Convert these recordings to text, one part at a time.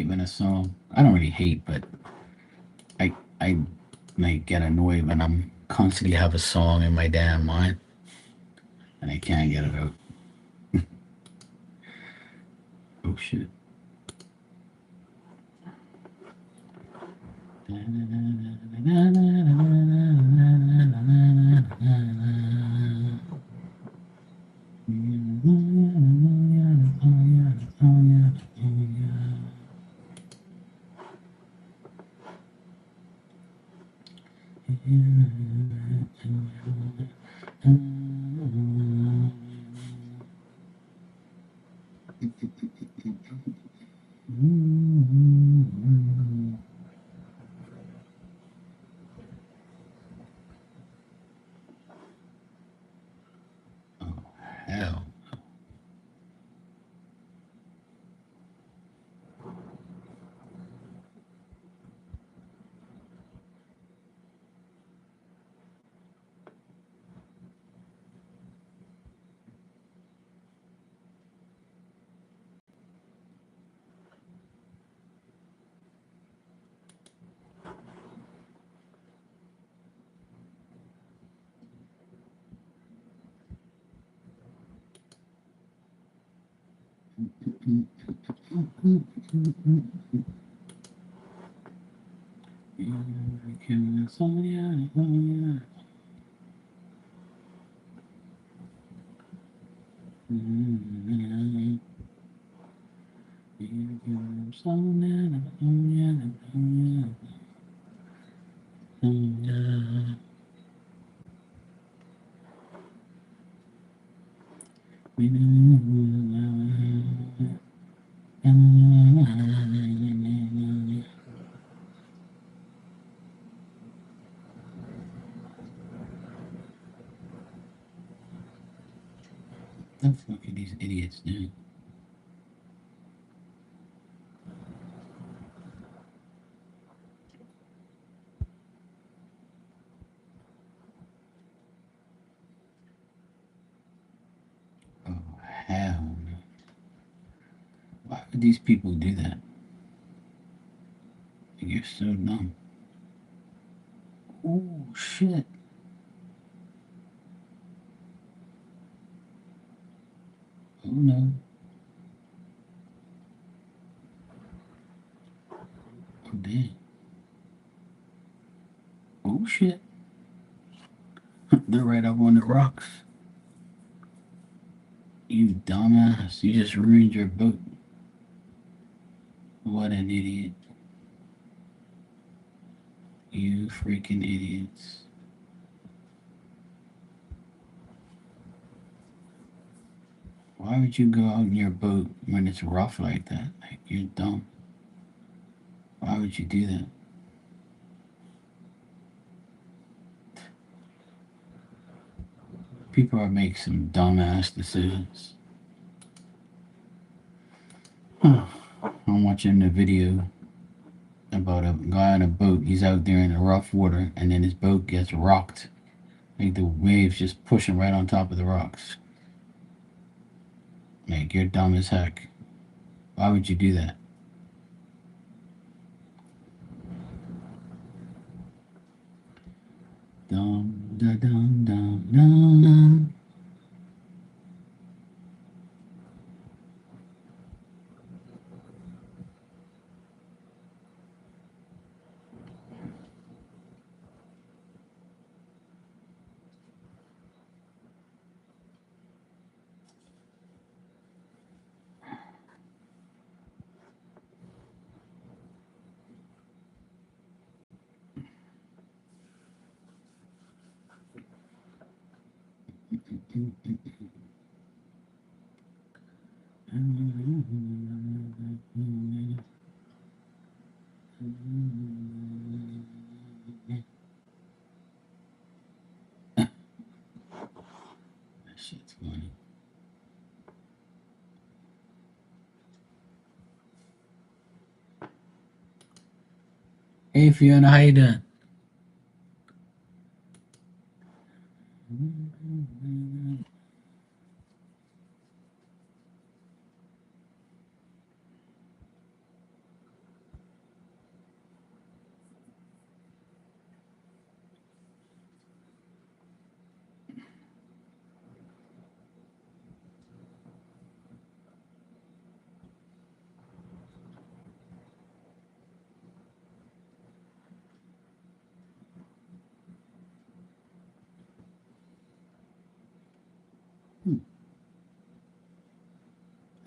hate when a song. I don't really hate, but I like get annoyed when I'm constantly have a song in my damn mind and I can't get it out. Oh shit. Oh hell. What the fuck are these idiots doing? Oh hell no. Why would these people do that? You're so dumb. Oh shit. Oh no. Oh damn. Oh shit. They're right up on the rocks. You dumbass. You just ruined your boat. What an idiot. You freaking idiots. Why would you go out in your boat when it's rough like that? Like, you're dumb. Why would you do that? People are making some dumbass decisions. Huh. I'm watching the video about a guy on a boat. He's out there in the rough water, and then his boat gets rocked. Like the waves just pushing right on top of the rocks. Like, you're dumb as heck. Why would you do that? Dum da dum dum dum. That shit's funny. Hey Fiona, how you doing?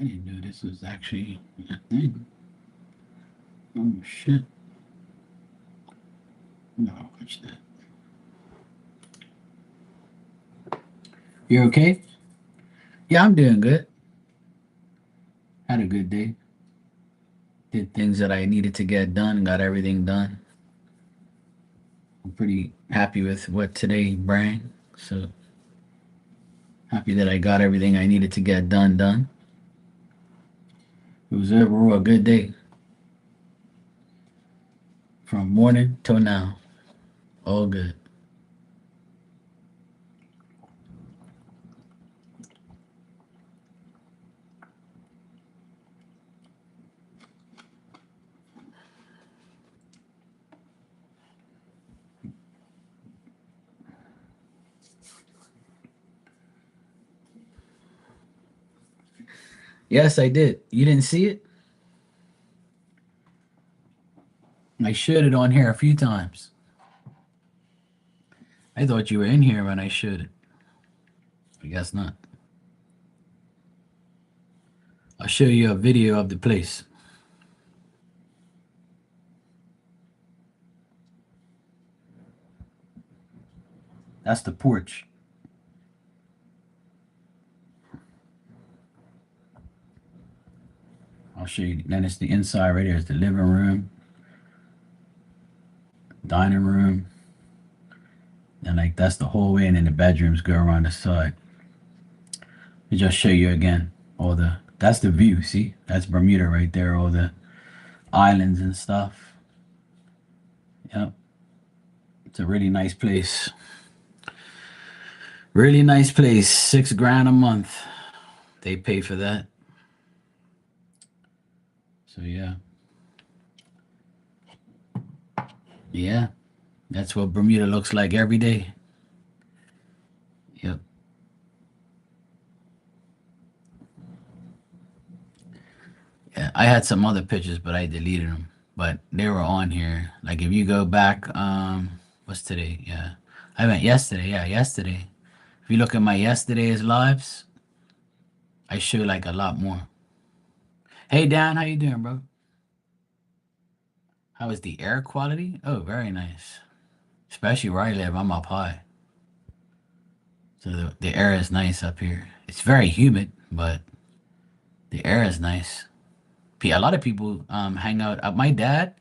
I didn't know this was actually a thing. Oh shit. No, watch that. You okay? Yeah, I'm doing good. Had a good day. Did things that I needed to get done, got everything done. I'm pretty happy with what today bring. So happy that I got everything I needed to get done. It was overall a good day from morning till now. All good. Yes, I did. You didn't see it? I showed it on here a few times. I thought you were in here when I showed it. I guess not. I'll show you a video of the place. That's the porch. I'll show you. Then it's the inside right here. It's the living room, dining room. And like that's the hallway, and then the bedrooms go around the side. I'll just show you again. That's the view. See, that's Bermuda right there. All the islands and stuff. Yep, it's a really nice place. Really nice place. $6 grand a month. They pay for that. So yeah, yeah. That's what Bermuda looks like every day. Yep. Yeah, I had some other pictures, but I deleted them. But they were on here. Like if you go back, what's today? Yeah, I went yesterday. Yeah, yesterday. If you look at my yesterday's lives, I show like a lot more. Hey Dan, how you doing, bro? How is the air quality? Oh, very nice. Especially where I live, I'm up high, so the air is nice up here. It's very humid, but the air is nice. A lot of people hang out. My dad,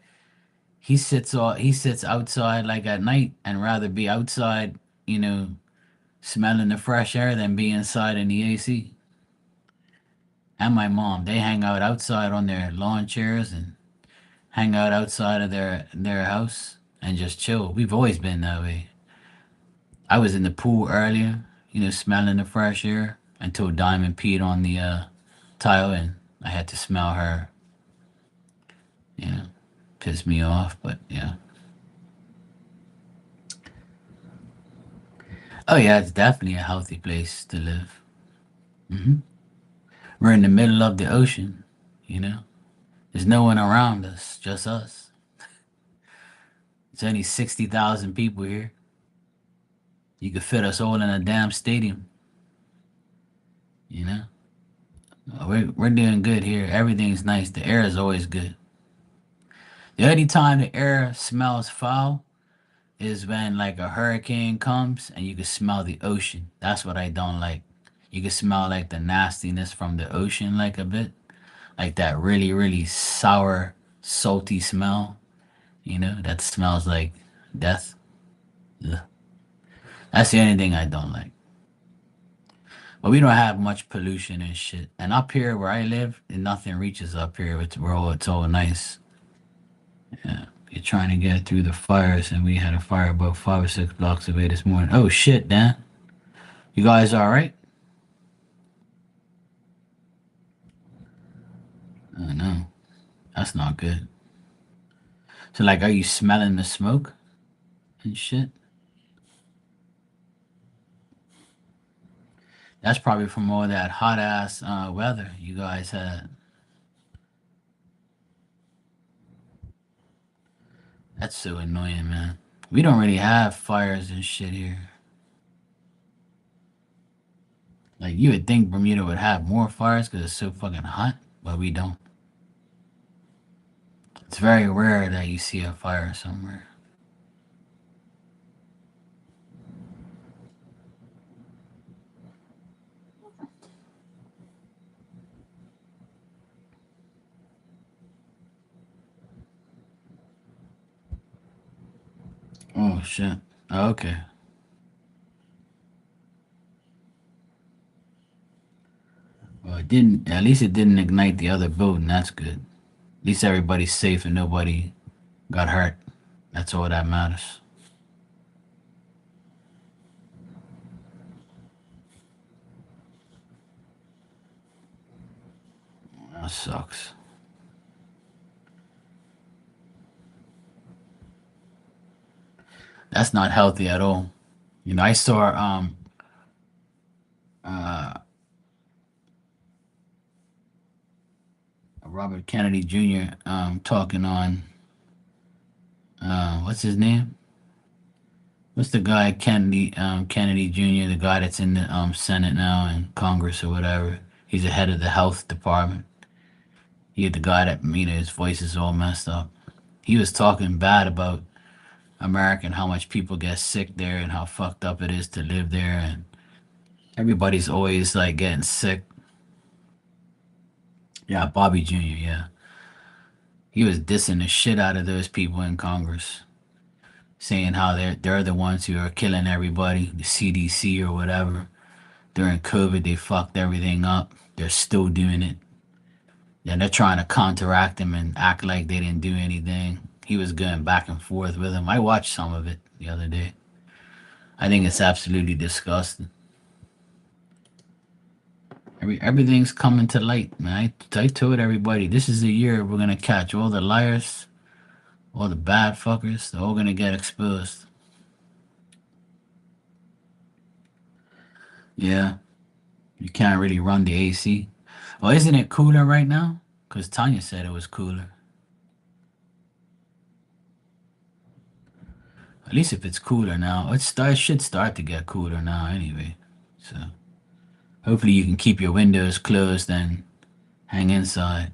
he sits outside like at night and rather be outside, you know, smelling the fresh air than be inside in the AC. And my mom, they hang out outside on their lawn chairs and hang out outside of their house and just chill. We've always been that way. I was in the pool earlier, smelling the fresh air until Diamond peed on the tile and I had to smell her. You know, pissed me off, but yeah. Oh yeah, it's definitely a healthy place to live. We're in the middle of the ocean, you know. There's no one around us, just us. It's only 60,000 people here. You could fit us all in a damn stadium, you know. We're doing good here. Everything's nice. The air is always good. The only time the air smells foul is when like a hurricane comes and you can smell the ocean. That's what I don't like. You can smell like the nastiness from the ocean like a bit. Like that really, really sour, salty smell, that smells like death. Ugh. That's the only thing I don't like. But we don't have much pollution and shit. And up here where I live, nothing reaches up here. It's all nice. Yeah. You're trying to get through the fires, and we had a fire about 5 or 6 blocks away this morning. Oh shit, Dan. You guys all right? Oh no, that's not good. So like, are you smelling the smoke and shit? That's probably from all that hot ass weather you guys had. That's so annoying, man. We don't really have fires and shit here. Like you would think Bermuda would have more fires because it's so fucking hot, but we don't. It's very rare that you see a fire somewhere. Oh shit. Oh, okay. Well, it didn't. At least it didn't ignite the other boat, and that's good. At least everybody's safe and nobody got hurt. That's all that matters. That sucks. That's not healthy at all. You know, I saw uh Robert Kennedy Jr. Talking on what's his name? What's the guy Kennedy Jr. The guy that's in the Senate now and Congress or whatever. He's the head of the health department. He the guy that his voice is all messed up. He was talking bad about America and how much people get sick there and how fucked up it is to live there and everybody's always like getting sick. Yeah, Bobby Jr. Yeah, he was dissing the shit out of those people in Congress, saying how they're the ones who are killing everybody, the CDC or whatever. During COVID, they fucked everything up. They're still doing it. And they're trying to counteract him and act like they didn't do anything. He was going back and forth with him. I watched some of it the other day. I think it's absolutely disgusting. Everything's coming to light, man. I told everybody this is the year we're gonna catch all the liars, all the bad fuckers. They're all gonna get exposed. Yeah, you can't really run the AC. Well, isn't it cooler right now? Cause Tanya said it was cooler. At least if it's cooler now, it should start to get cooler now anyway. So hopefully you can keep your windows closed and hang inside.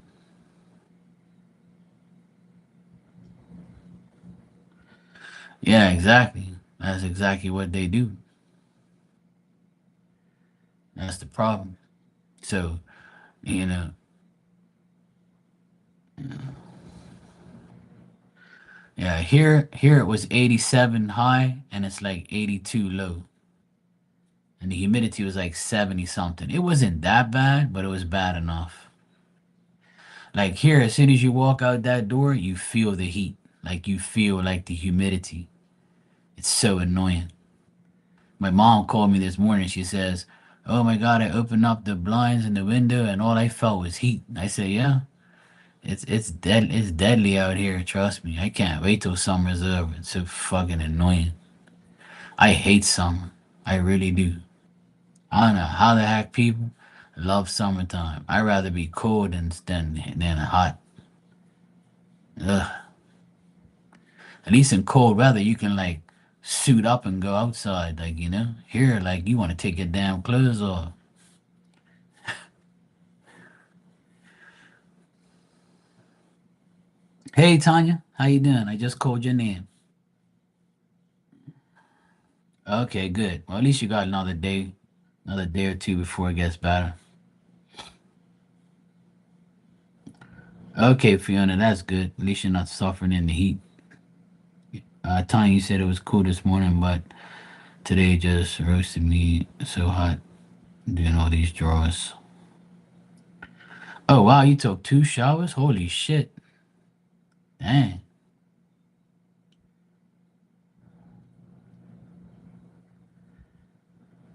Yeah, exactly. That's exactly what they do. That's the problem. So, you know, yeah, here it was 87 high and it's like 82 low. And the humidity was like 70 something. It wasn't that bad, but it was bad enough. Like here, as soon as you walk out that door, you feel the heat. Like you feel like the humidity. It's so annoying. My mom called me this morning. She says, "Oh my God, I opened up the blinds in the window and all I felt was heat." I said, "Yeah, it's deadly out here. Trust me. I can't wait till summer's over. It's so fucking annoying. I hate summer. I really do. I don't know how the heck people love summertime. I'd rather be cold than hot. Ugh. At least in cold weather, you can like suit up and go outside. Like here, like you want to take your damn clothes off." Hey Tanya, how you doing? I just called your name. Okay, good. Well, at least you got another day or two before it gets better. Okay, Fiona, that's good. At least you're not suffering in the heat. Tanya, you said it was cool this morning, but today just roasted me so hot doing all these drawers. Oh wow, you took 2 showers? Holy shit! Dang.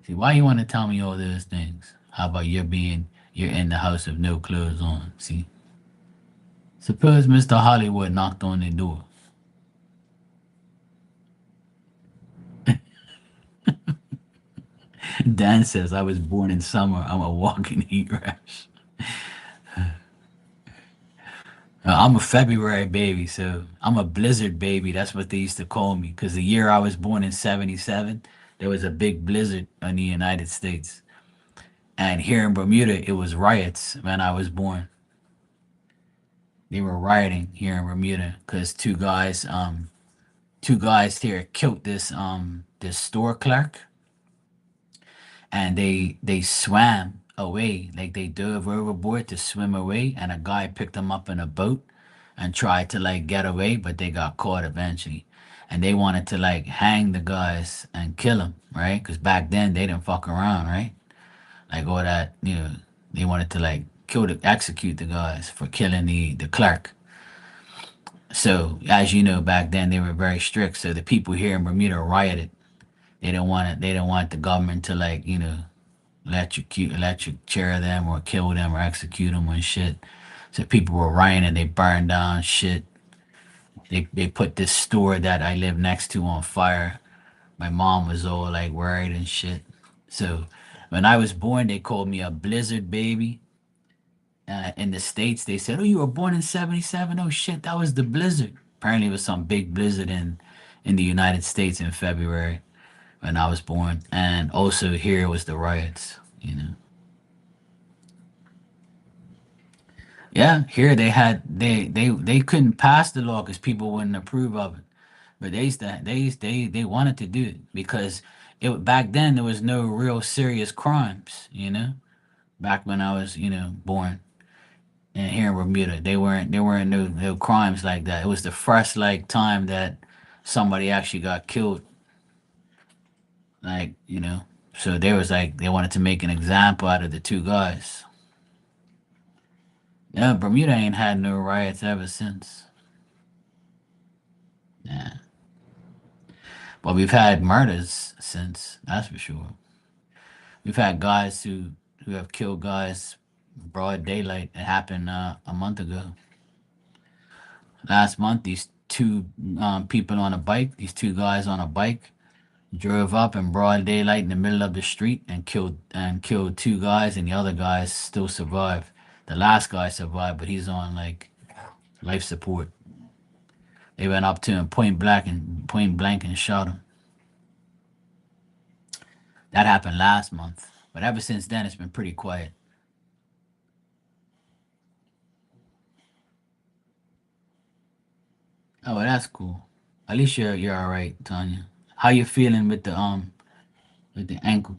See, why you want to tell me all those things? How about you're in the house with no clothes on? See, suppose Mr. Hollywood knocked on the door. Dan says I was born in summer. I'm a walking heat rash. I'm a February baby, so I'm a blizzard baby. That's what they used to call me. Because the year I was born in '77, there was a big blizzard in the United States. And here in Bermuda, it was riots when I was born. They were rioting here in Bermuda because two guys here killed this store clerk, and they swam away, like they dove overboard to swim away, and a guy picked them up in a boat and tried to like get away, but they got caught eventually. And they wanted to like hang the guys and kill them, right? Because back then they didn't fuck around, right? Like all that, they wanted to like execute the guys for killing the clerk. So as you know, back then they were very strict. So the people here in Bermuda rioted. They didn't want it. They didn't want the government to like electric chair them or kill them or execute them and shit. So people were rioting and they burned down shit. They put this store that I live next to on fire. My mom was all like worried and shit. So when I was born, they called me a blizzard baby. In the States, they said, "Oh, you were born in '77. Oh shit, that was the blizzard." Apparently, it was some big blizzard in the United States in February when I was born, and also here was the riots. Yeah, here they couldn't pass the law because people wouldn't approve of it. But they wanted to do it because it back then there was no real serious crimes. Back when I was born. And here in Bermuda, there weren't no crimes like that. It was the first like time that somebody actually got killed. Like, so there was like they wanted to make an example out of the two guys. Yeah, Bermuda ain't had no riots ever since. Yeah. But we've had murders since, that's for sure. We've had guys who have killed guys broad daylight. It happened a month ago. Last month, these two people on a bike, these two guys on a bike, drove up in broad daylight in the middle of the street and killed two guys, and the other guys still survived. The last guy survived, but he's on like life support. They went up to him point blank and shot him. That happened last month, but ever since then it's been pretty quiet. Oh, well, that's cool. At least you're all right, Tanya. How you feeling with the ankle?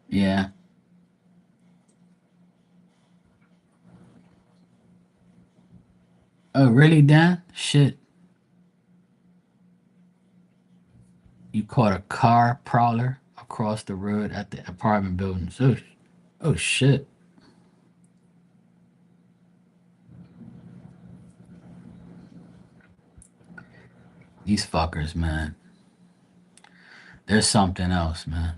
Yeah. Oh, really, Dan? Shit. You caught a car prowler across the road at the apartment building. So, oh shit. These fuckers, man. There's something else, man.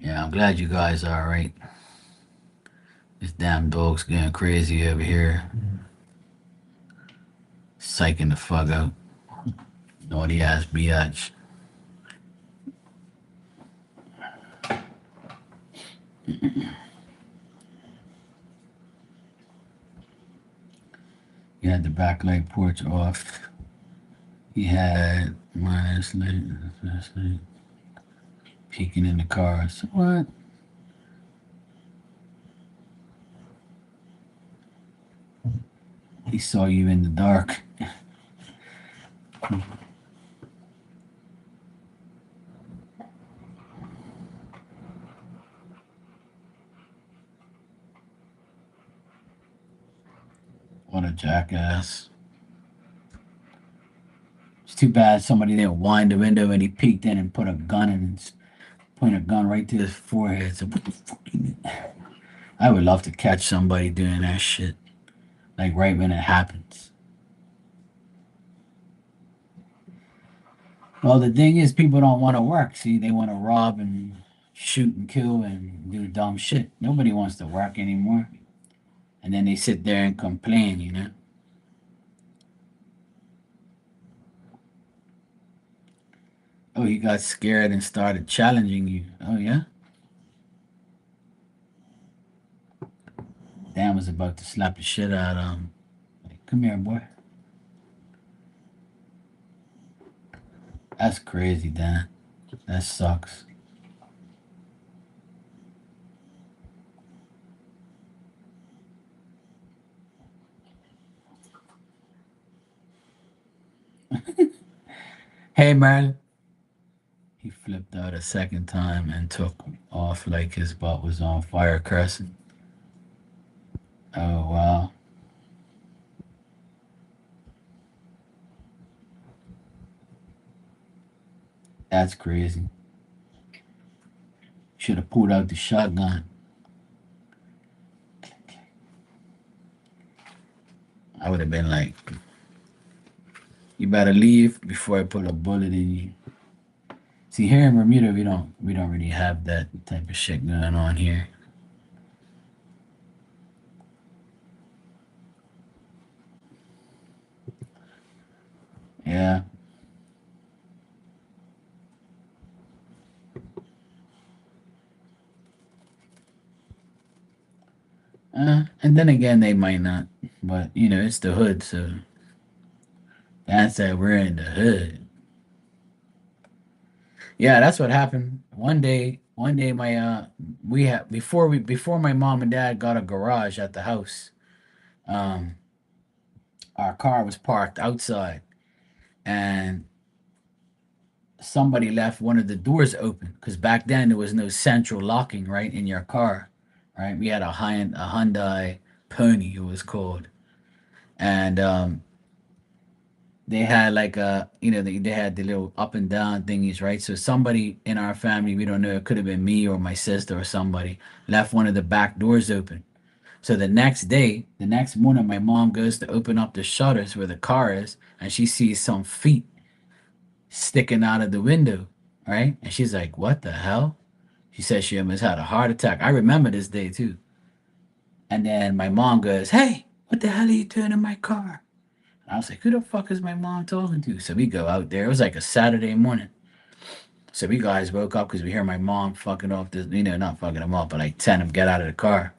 Yeah, I'm glad you guys are alright. This damn dog's getting crazy over here. Psyching the fuck out. Naughty ass biatch. He had the backlight porch off. He had minus light peeking in the cars. What? He saw you in the dark. What a jackass. It's too bad somebody didn't wind the window and he peeked in and put a gun in Point a gun right to his forehead. So what the fuck you mean? I would love to catch somebody doing that shit. Like right when it happens. Well, the thing is, people don't want to work. See, they want to rob and shoot and kill and do dumb shit. Nobody wants to work anymore. And then they sit there and complain, you know? Oh, he got scared and started challenging you. Oh, yeah? Dan was about to slap the shit out of him. Like, come here, boy. That's crazy, Dan. That sucks. Hey, Merle. He flipped out a second time and took off like his butt was on fire, cursing. Oh, wow. That's crazy. Should have pulled out the shotgun. I would have been like, you better leave before I put a bullet in you. See, here in Bermuda, we don't really have that type of shit going on here. Yeah. And then again, they might not. But, it's the hood, so that's that we're in the hood. Yeah, that's what happened. One day my we had before my mom and dad got a garage at the house. Um our car was parked outside and somebody left one of the doors open because back then there was no central locking right in your car, right? We had a Hyundai Pony it was called. And they had like they had the little up and down thingies, right? So somebody in our family, we don't know, it could have been me or my sister or somebody, left one of the back doors open. So the next morning, my mom goes to open up the shutters where the car is, and she sees some feet sticking out of the window, right? And she's like, "What the hell?" She says she almost had a heart attack. I remember this day too. And then my mom goes, "Hey, what the hell are you doing in my car?" And I was like, "Who the fuck is my mom talking to?" So we go out there. It was like a Saturday morning. So we guys woke up because we hear my mom fucking off this, not fucking him up, but like telling him get out of the car.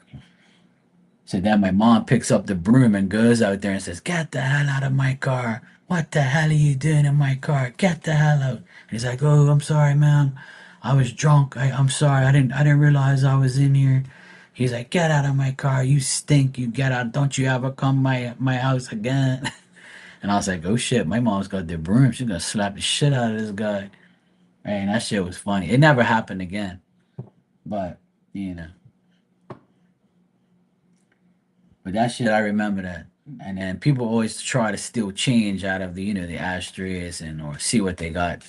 So then my mom picks up the broom and goes out there and says, "Get the hell out of my car. What the hell are you doing in my car? Get the hell out." And he's like, "Oh, I'm sorry, ma'am. I was drunk. I'm sorry. I didn't realize I was in here." He's like, "Get out of my car. You stink. You get out. Don't you ever come my house again." And I was like, "Oh shit, my mom's got the broom. She's gonna slap the shit out of this guy." Man, that shit was funny. It never happened again. But, you know. But that shit, I remember that. And then people always try to steal change out of the ashtrays and or see what they got.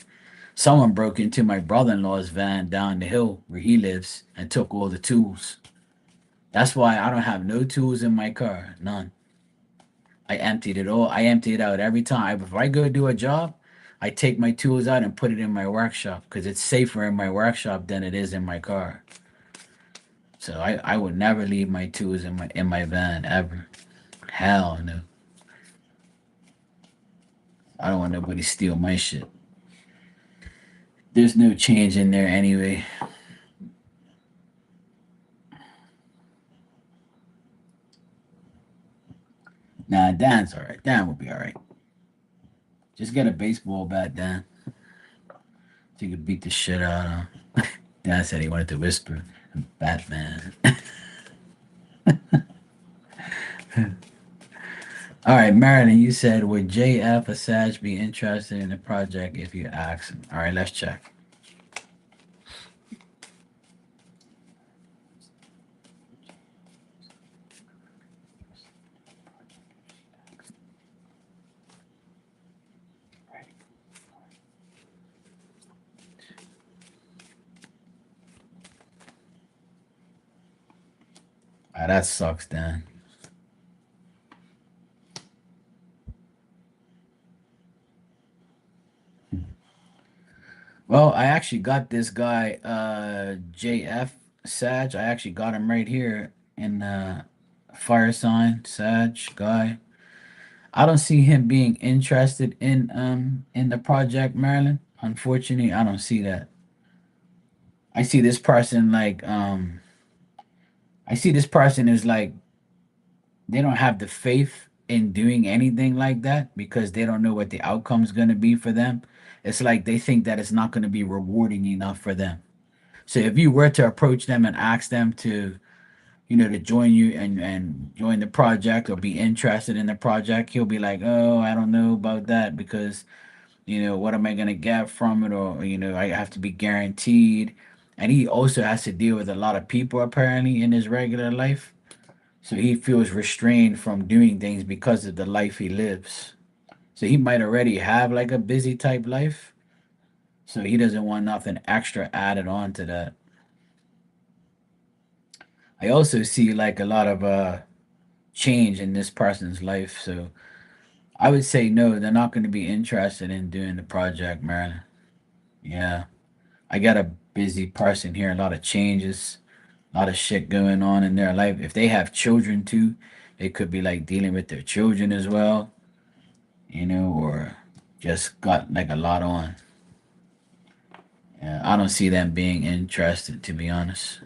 Someone broke into my brother-in-law's van down the hill where he lives and took all the tools. That's why I don't have no tools in my car, none. I emptied it all. I empty it out every time. If I go do a job, I take my tools out and put it in my workshop because it's safer in my workshop than it is in my car. So I would never leave my tools in my van ever. Hell no. I don't want nobody steal my shit. There's no change in there anyway. Nah, Dan's alright. Dan will be alright. Just get a baseball bat, Dan. So you could beat the shit out of him. Dan said he wanted to whisper, Batman. Alright, Marilyn, you said, would JF Assange be interested in the project if you ask him? Alright, let's check. Ah, that sucks, then. Well, I actually got this guy, JF Sag. I actually got him right here in Fire Sign Sag guy. I don't see him being interested in the project, Maryland. Unfortunately, I don't see that. I see this person like I see this person is like they don't have the faith in doing anything like that because they don't know what the outcome's going to be for them. It's like they think that it's not going to be rewarding enough for them. So if you were to approach them and ask them to, to join you and join the project or be interested in the project, he'll be like, "Oh, I don't know about that because, what am I going to get from it? Or, I have to be guaranteed." And he also has to deal with a lot of people apparently in his regular life. So he feels restrained from doing things because of the life he lives. So he might already have like a busy type life. So he doesn't want nothing extra added on to that. I also see like a lot of change in this person's life. So I would say no, they're not going to be interested in doing the project, Marilyn. Yeah. I got a busy person here, a lot of changes, a lot of shit going on in their life. If they have children too, they could be like dealing with their children as well, or just got like a lot on. Yeah, I don't see them being interested, to be honest.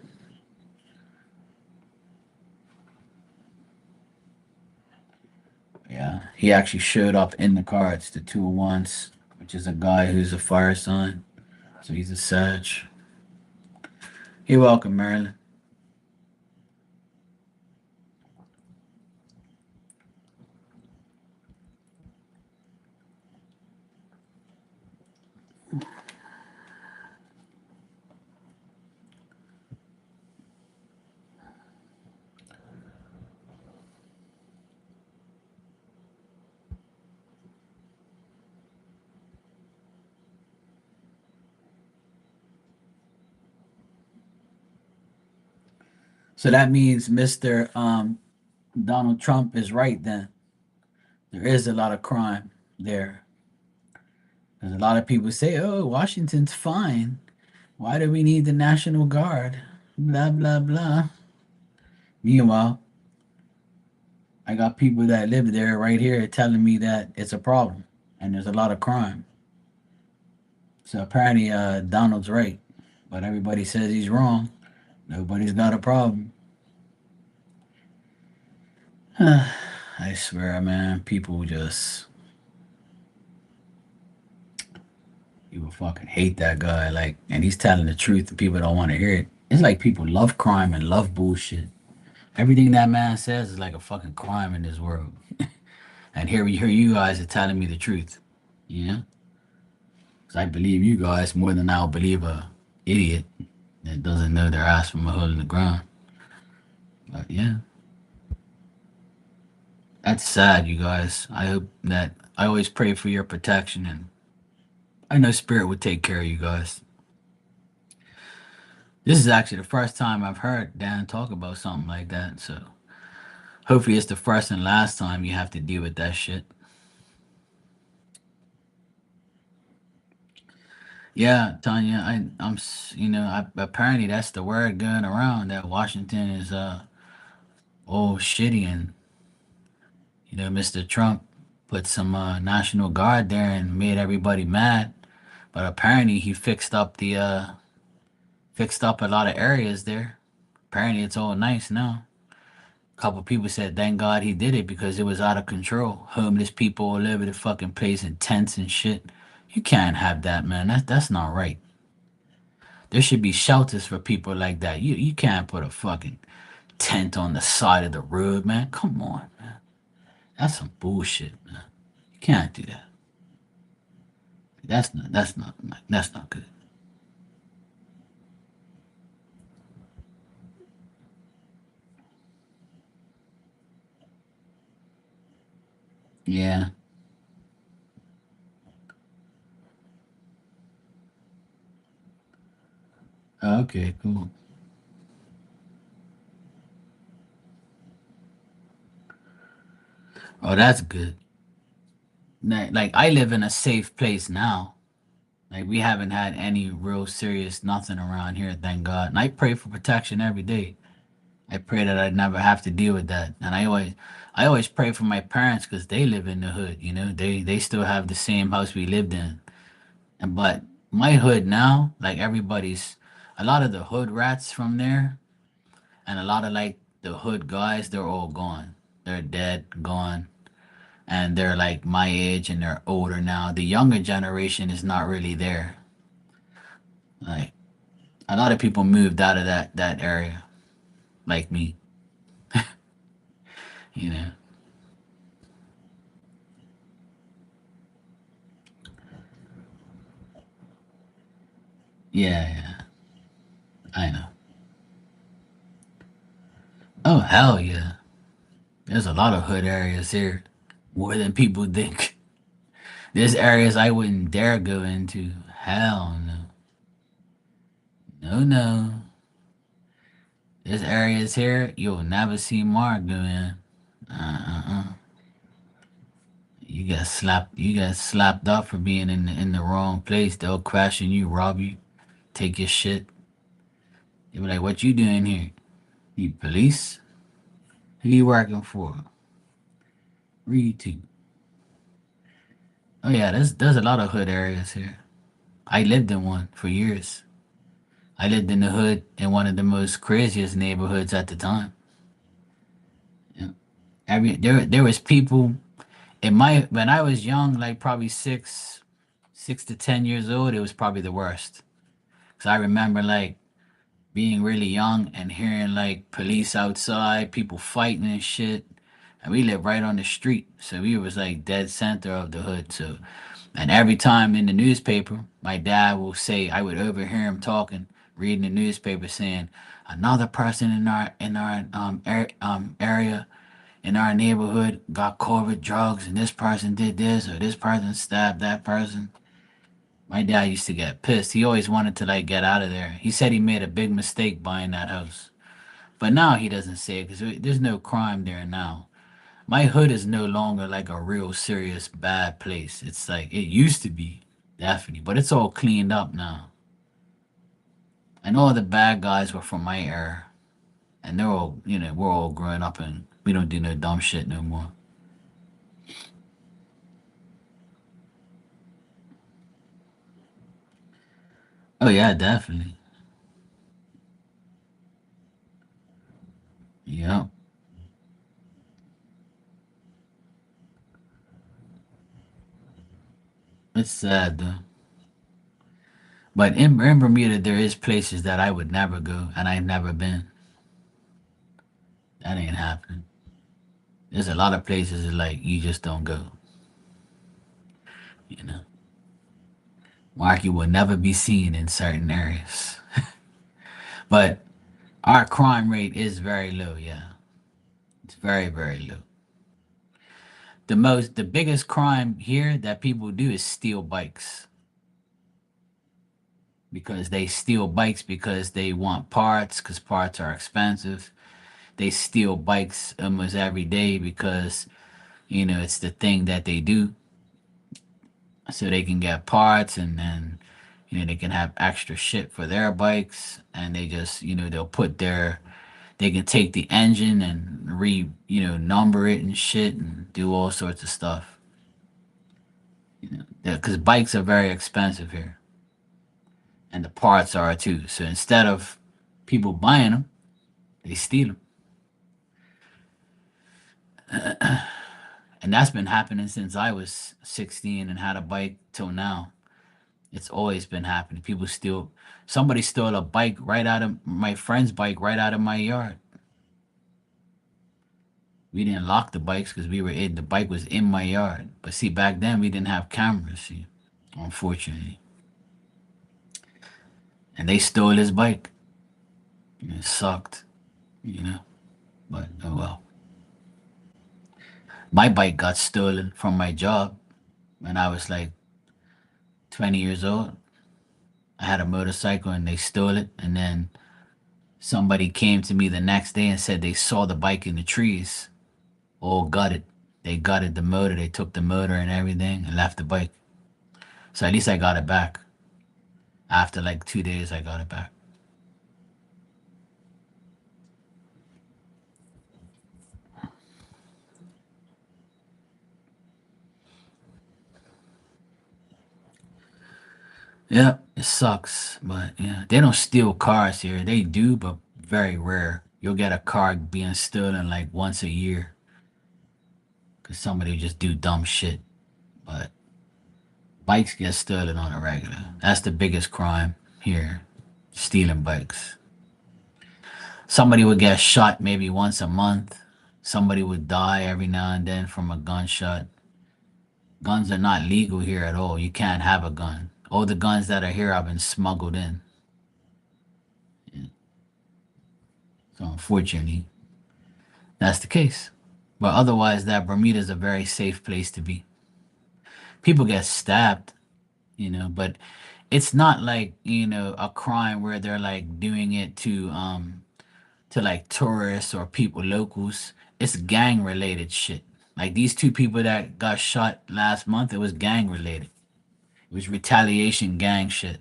Yeah, he actually showed up in the cards, the two of wands, which is a guy who's a fire sign, so he's a Sag. You're welcome, Marilyn. So that means Mr. Donald Trump is right then. There is a lot of crime there. There's a lot of people say, "Oh, Washington's fine. Why do we need the National Guard?" Blah blah blah. Meanwhile, I got people that live there right here telling me that it's a problem and there's a lot of crime. So apparently, Donald's right, but everybody says he's wrong. Nobody's got a problem. I swear, man, people fucking hate that guy. Like, and he's telling the truth, and people don't want to hear it. It's like people love crime and love bullshit. Everything that man says is like a fucking crime in this world. And here you guys are telling me the truth. Yeah, because I believe you guys more than I'll believe a idiot that doesn't know their ass from a hole in the ground. But yeah, that's sad, you guys. I hope that I always pray for your protection, and I know Spirit would take care of you guys. This is actually the first time I've heard Dan talk about something like that, so hopefully it's the first and last time you have to deal with that shit. Yeah, Tanya, apparently that's the word going around that Washington is all shitty, and Mr. Trump put some National Guard there and made everybody mad. But apparently he fixed up a lot of areas there. Apparently it's all nice now. A couple people said thank God he did it because it was out of control. Homeless people all over the fucking place in tents and shit. You can't have that, man. That's not right. There should be shelters for people like that. You can't put a fucking tent on the side of the road, man. Come on, man. That's some bullshit, man. You can't do that. That's not good. Yeah. Okay, cool. Oh, that's good. Like I live in a safe place now. Like we haven't had any real serious nothing around here, thank God. And I pray for protection every day. I pray that I never have to deal with that. And I always pray for my parents because they live in the hood. You know, they still have the same house we lived in. And but my hood now, like everybody's, a lot of the hood rats from there, and a lot of like the hood guys, they're all gone. They're dead, gone, and they're like my age and they're older now. The younger generation is not really there. Like a lot of people moved out of that area, like me. You know. Yeah, yeah. I know. Oh hell yeah. There's a lot of hood areas here. More than people think. There's areas I wouldn't dare go into. Hell no. No, no. There's areas here you'll never see Mark go in. Uh-uh. You got slapped up for being in the wrong place. They'll question you, rob you, take your shit. They be like, "What you doing here? You police? Who you working for? Read to." Oh yeah, there's a lot of hood areas here. I lived in one for years. I lived in the hood in one of the most craziest neighborhoods at the time. Yeah. There was people in my when I was young, like probably 6 to 10 years old. It was probably the worst. Cause I remember like being really young and hearing like police outside, people fighting and shit. And we lived right on the street, so we was like dead center of the hood. So, and every time in the newspaper, my dad will say I would overhear him talking, reading the newspaper, saying another person in our area in our neighborhood got caught with drugs, and this person did this or this person stabbed that person. My dad used to get pissed. He always wanted to like get out of there. He said he made a big mistake buying that house. But now he doesn't say it because there's no crime there now. My hood is no longer like a real serious bad place. It's like it used to be, definitely, but it's all cleaned up now. And all the bad guys were from my era, and they're all, we're all growing up and we don't do no dumb shit no more. Oh yeah, definitely. Yeah, it's sad though. But in Bermuda, there is places that I would never go, and I've never been. That ain't happening. There's a lot of places that, like you just don't go. You know, Marky will never be seen in certain areas. But our crime rate is very low. Yeah, it's very very low. The biggest crime here that people do is steal bikes because they steal bikes because they want parts because parts are expensive. They steal bikes almost every day because it's the thing that they do so they can get parts and then they can have extra shit for their bikes and they just they'll put they can take the engine and number it and shit and do all sorts of stuff, because bikes are very expensive here and the parts are too, so instead of people buying them, they steal them. And that's been happening since I was 16 and had a bike till now. It's always been happening. People steal. Somebody stole a bike right out of my friend's bike right out of my yard. We didn't lock the bikes because we were in the bike was in my yard. But see, back then we didn't have cameras. See, unfortunately, and they stole his bike. It sucked, you know. But oh well. My bike got stolen from my job when I was like 20 years old. I had a motorcycle and they stole it, and then somebody came to me the next day and said they saw the bike in the trees, all gutted. They gutted the motor. They took the motor and everything and left the bike. So at least I got it back. After like 2 days, I got it back. Yeah, it sucks, but yeah, they don't steal cars here. They do, but very rare. You'll get a car being stolen like once a year because somebody just do dumb shit. But bikes get stolen on a regular. That's the biggest crime here, stealing bikes. Somebody would get shot maybe once a month. Somebody would die every now and then from a gunshot. Guns are not legal here at all. You can't have a gun. All the guns that are here have been smuggled in. Yeah. So unfortunately, that's the case. But otherwise, that Bermuda is a very safe place to be. People get stabbed, but it's not like a crime where they're like doing it to like tourists or people locals. It's gang related shit. Like these two people that got shot last month, it was gang related. It was retaliation gang shit.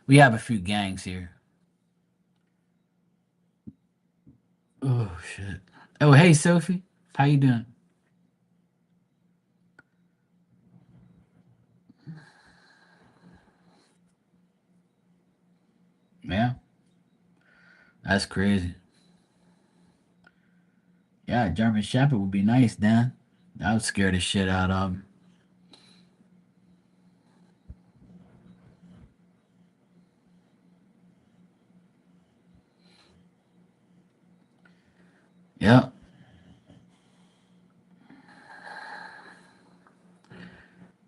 We have a few gangs here. Oh shit. Oh hey Sophie, how you doing? Yeah, that's crazy. Yeah, German Shepherd would be nice, Dan. That would scare the shit out of him. Yeah,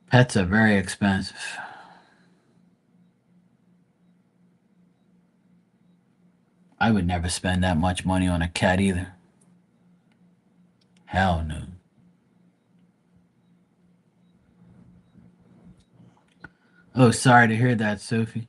pets are very expensive. I would never spend that much money on a cat either. Hell no. Oh, sorry to hear that, Sophie.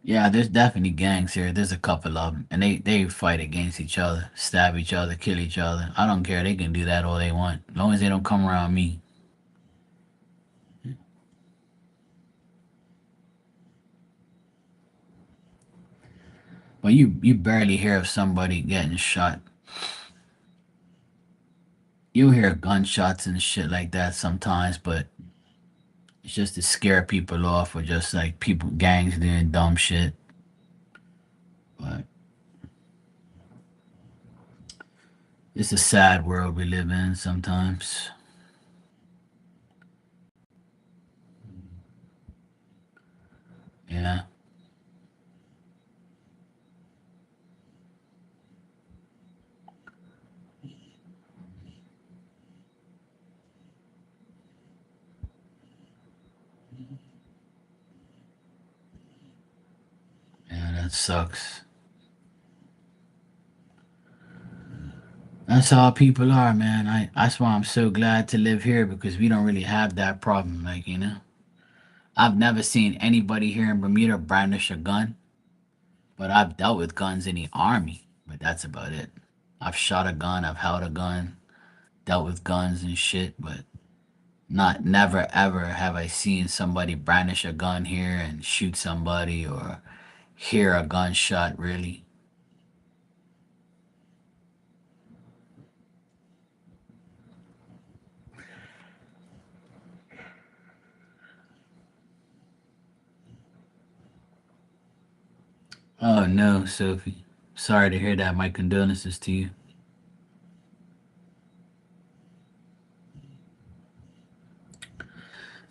Yeah, there's definitely gangs here. There's a couple of them, and they fight against each other, stab each other, kill each other. I don't care. They can do that all they want, as long as they don't come around me. But you barely hear of somebody getting shot. You'll hear gunshots and shit like that sometimes, but it's just to scare people off or just like people gangs doing dumb shit. But it's a sad world we live in sometimes. Yeah, yeah, that sucks. That's how people are, man. That's why I'm so glad to live here because we don't really have that problem. Like, I've never seen anybody here in Bermuda brandish a gun, but I've dealt with guns in the army, but that's about it. I've shot a gun, I've held a gun, dealt with guns and shit, but not never ever have I seen somebody brandish a gun here and shoot somebody or hear a gunshot really. Oh no, Sophie. Sorry to hear that. My condolences to you.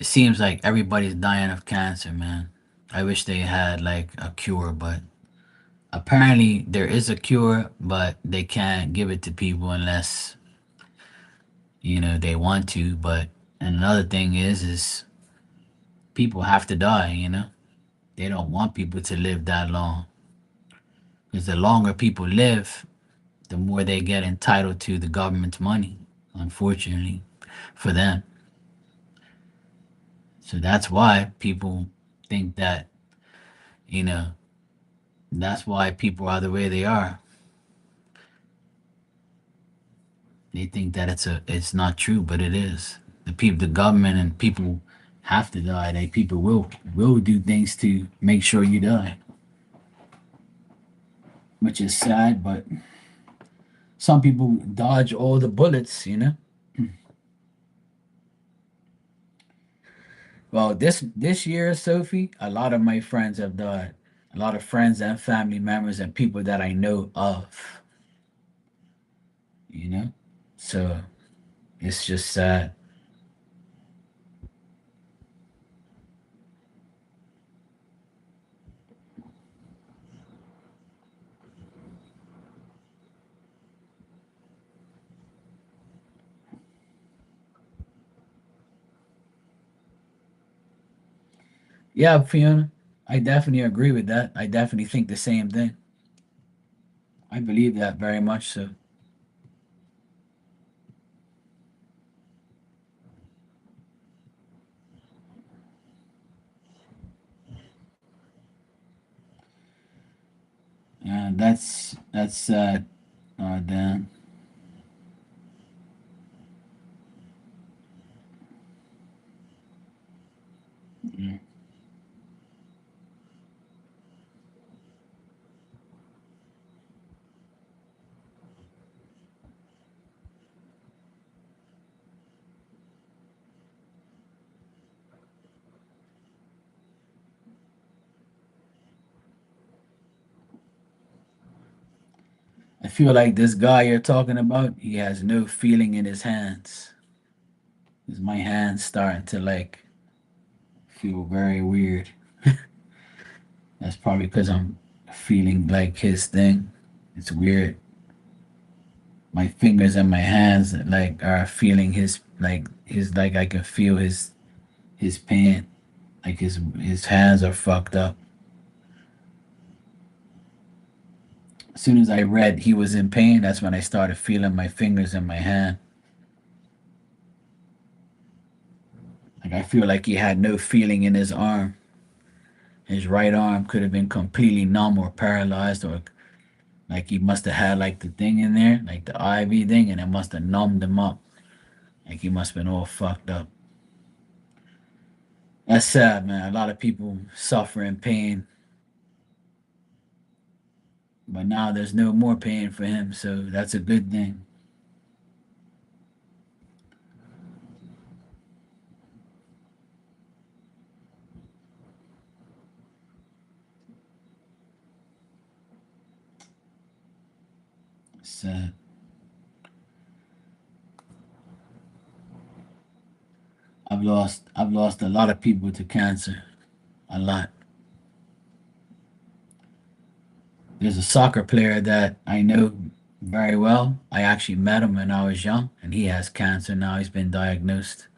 It seems like everybody's dying of cancer, man. I wish they had like a cure, but apparently there is a cure, but they can't give it to people unless, they want to. But another thing is people have to die. They don't want people to live that long. Because the longer people live, the more they get entitled to the government's money, unfortunately, for them. So that's why people think that, you know, that's why people are the way they are. They think that it's not true, but it is. The government and people have to die. They people will do things to make sure you die, which is sad. But some people dodge all the bullets, you know. Well, this year, Sophie, a lot of my friends have died. A lot of friends and family members and people that I know of, you know. So it's just sad. Yeah, Fiona, I definitely agree with that. I definitely think the same thing. I believe that very much so. That's sad. Dan. Yeah. I feel like this guy you're talking about, he has no feeling in his hands. Is my hands starting to like feel very weird? That's probably because I'm feeling like his thing. It's weird. My fingers and my hands like are feeling his like I can feel his pain. Like his hands are fucked up. As soon as I read he was in pain, that's when I started feeling my fingers in my hand. Like I feel like he had no feeling in his arm. His right arm could have been completely numb or paralyzed, or like he must have had like the thing in there, like the IV thing, and it must have numbed him up. Like he must have been all fucked up. That's sad, man. A lot of people suffer in pain, but now there's no more pain for him, so that's a good thing. Sad. I've lost a lot of people to cancer. A lot. There's a soccer player that I know very well. I actually met him when I was young, and he has cancer now. He's been diagnosed.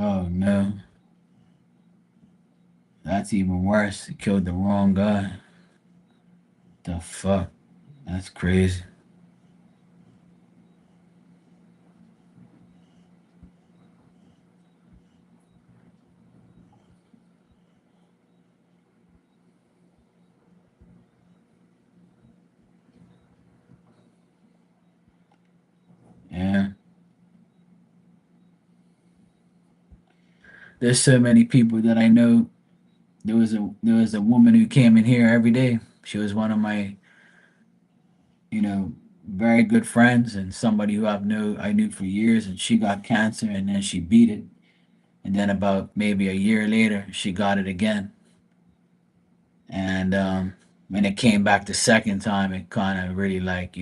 Oh no, that's even worse. He killed the wrong guy. The fuck? That's crazy. Yeah. There's so many people that I know. There was a woman who came in here every day. She was one of my, you know, very good friends and somebody who I knew for years, and she got cancer and then she beat it. And then about maybe a year later she got it again. And when it came back the second time, it kind of really like,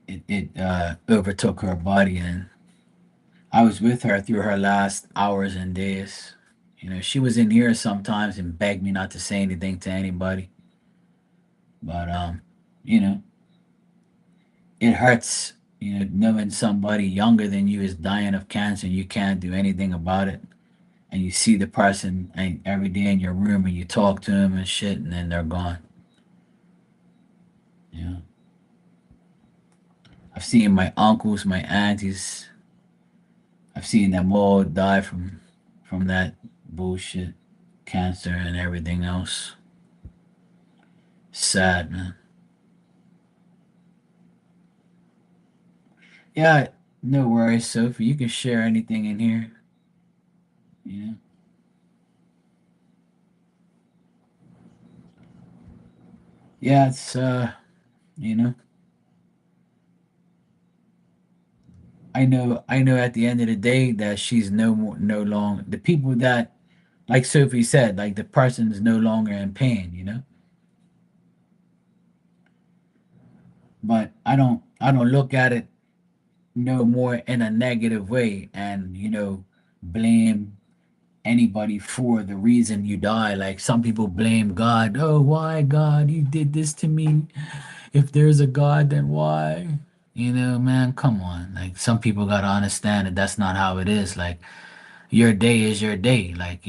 it overtook her body. And I was with her through her last hours and days. She was in here sometimes and begged me not to say anything to anybody. But you know, it hurts. You know, knowing somebody younger than you is dying of cancer, and you can't do anything about it. And you see the person and every day in your room, and you talk to them and shit, and then they're gone. Yeah, I've seen my uncles, my aunties. I've seen them all die from that bullshit, cancer and everything else. Sad, man. Yeah, no worries, Sophie. You can share anything in here. Yeah. Yeah, it's you know, I know at the end of the day that she's no more no longer the people that like Sophie said, like the person's no longer in pain, you know? But I don't look at it no more in a negative way and, blame anybody for the reason you die. Like some people blame God. Oh, why God? You did this to me. If there's a God, then why? Man, come on. Like some people gotta understand that that's not how it is. Like your day is your day. Like,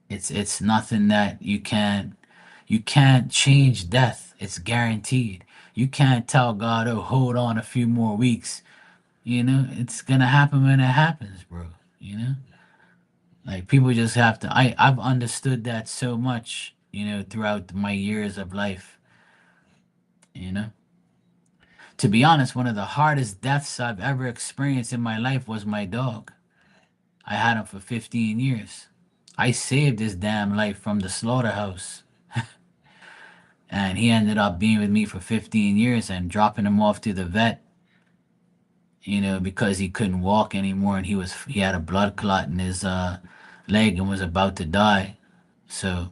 it's nothing that you can't change death. It's guaranteed. You can't tell God, oh, hold on a few more weeks. It's gonna happen when it happens, bro. You know? Like people just have to I've understood that so much, throughout my years of life, you know? To be honest, one of the hardest deaths I've ever experienced in my life was my dog. I had him for 15 years. I saved his damn life from the slaughterhouse. And he ended up being with me for 15 years and dropping him off to the vet, because he couldn't walk anymore and he had a blood clot in his leg and was about to die. So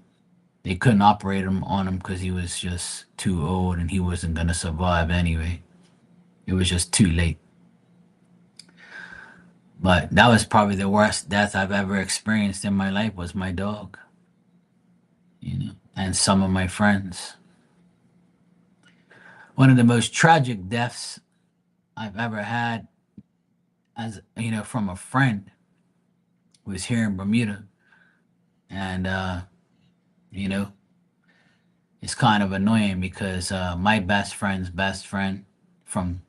they couldn't operate on him because he was just too old and he wasn't gonna survive anyway. It was just too late. But that was probably the worst death I've ever experienced in my life was my dog, and some of my friends. One of the most tragic deaths I've ever had, as from a friend, was here in Bermuda, and you know, it's kind of annoying because my best friend's best friend from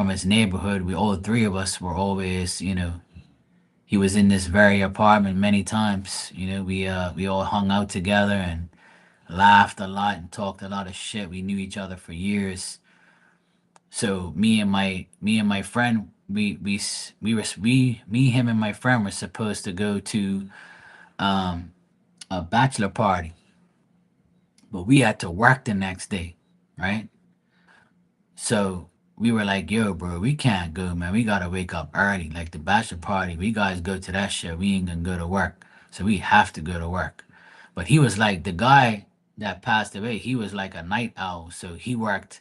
his neighborhood, we all three of us were always, he was in this very apartment many times. We all hung out together and laughed a lot and talked a lot of shit. We knew each other for years. So me and my friend, me, him, and my friend were supposed to go to um, a bachelor party, but we had to work the next day, right? So we were like, yo, bro, we can't go, man. We gotta wake up early. Like the bachelor party, we guys go to that shit. We ain't gonna go to work. So we have to go to work. But he was like the guy that passed away, he was like a night owl. So he worked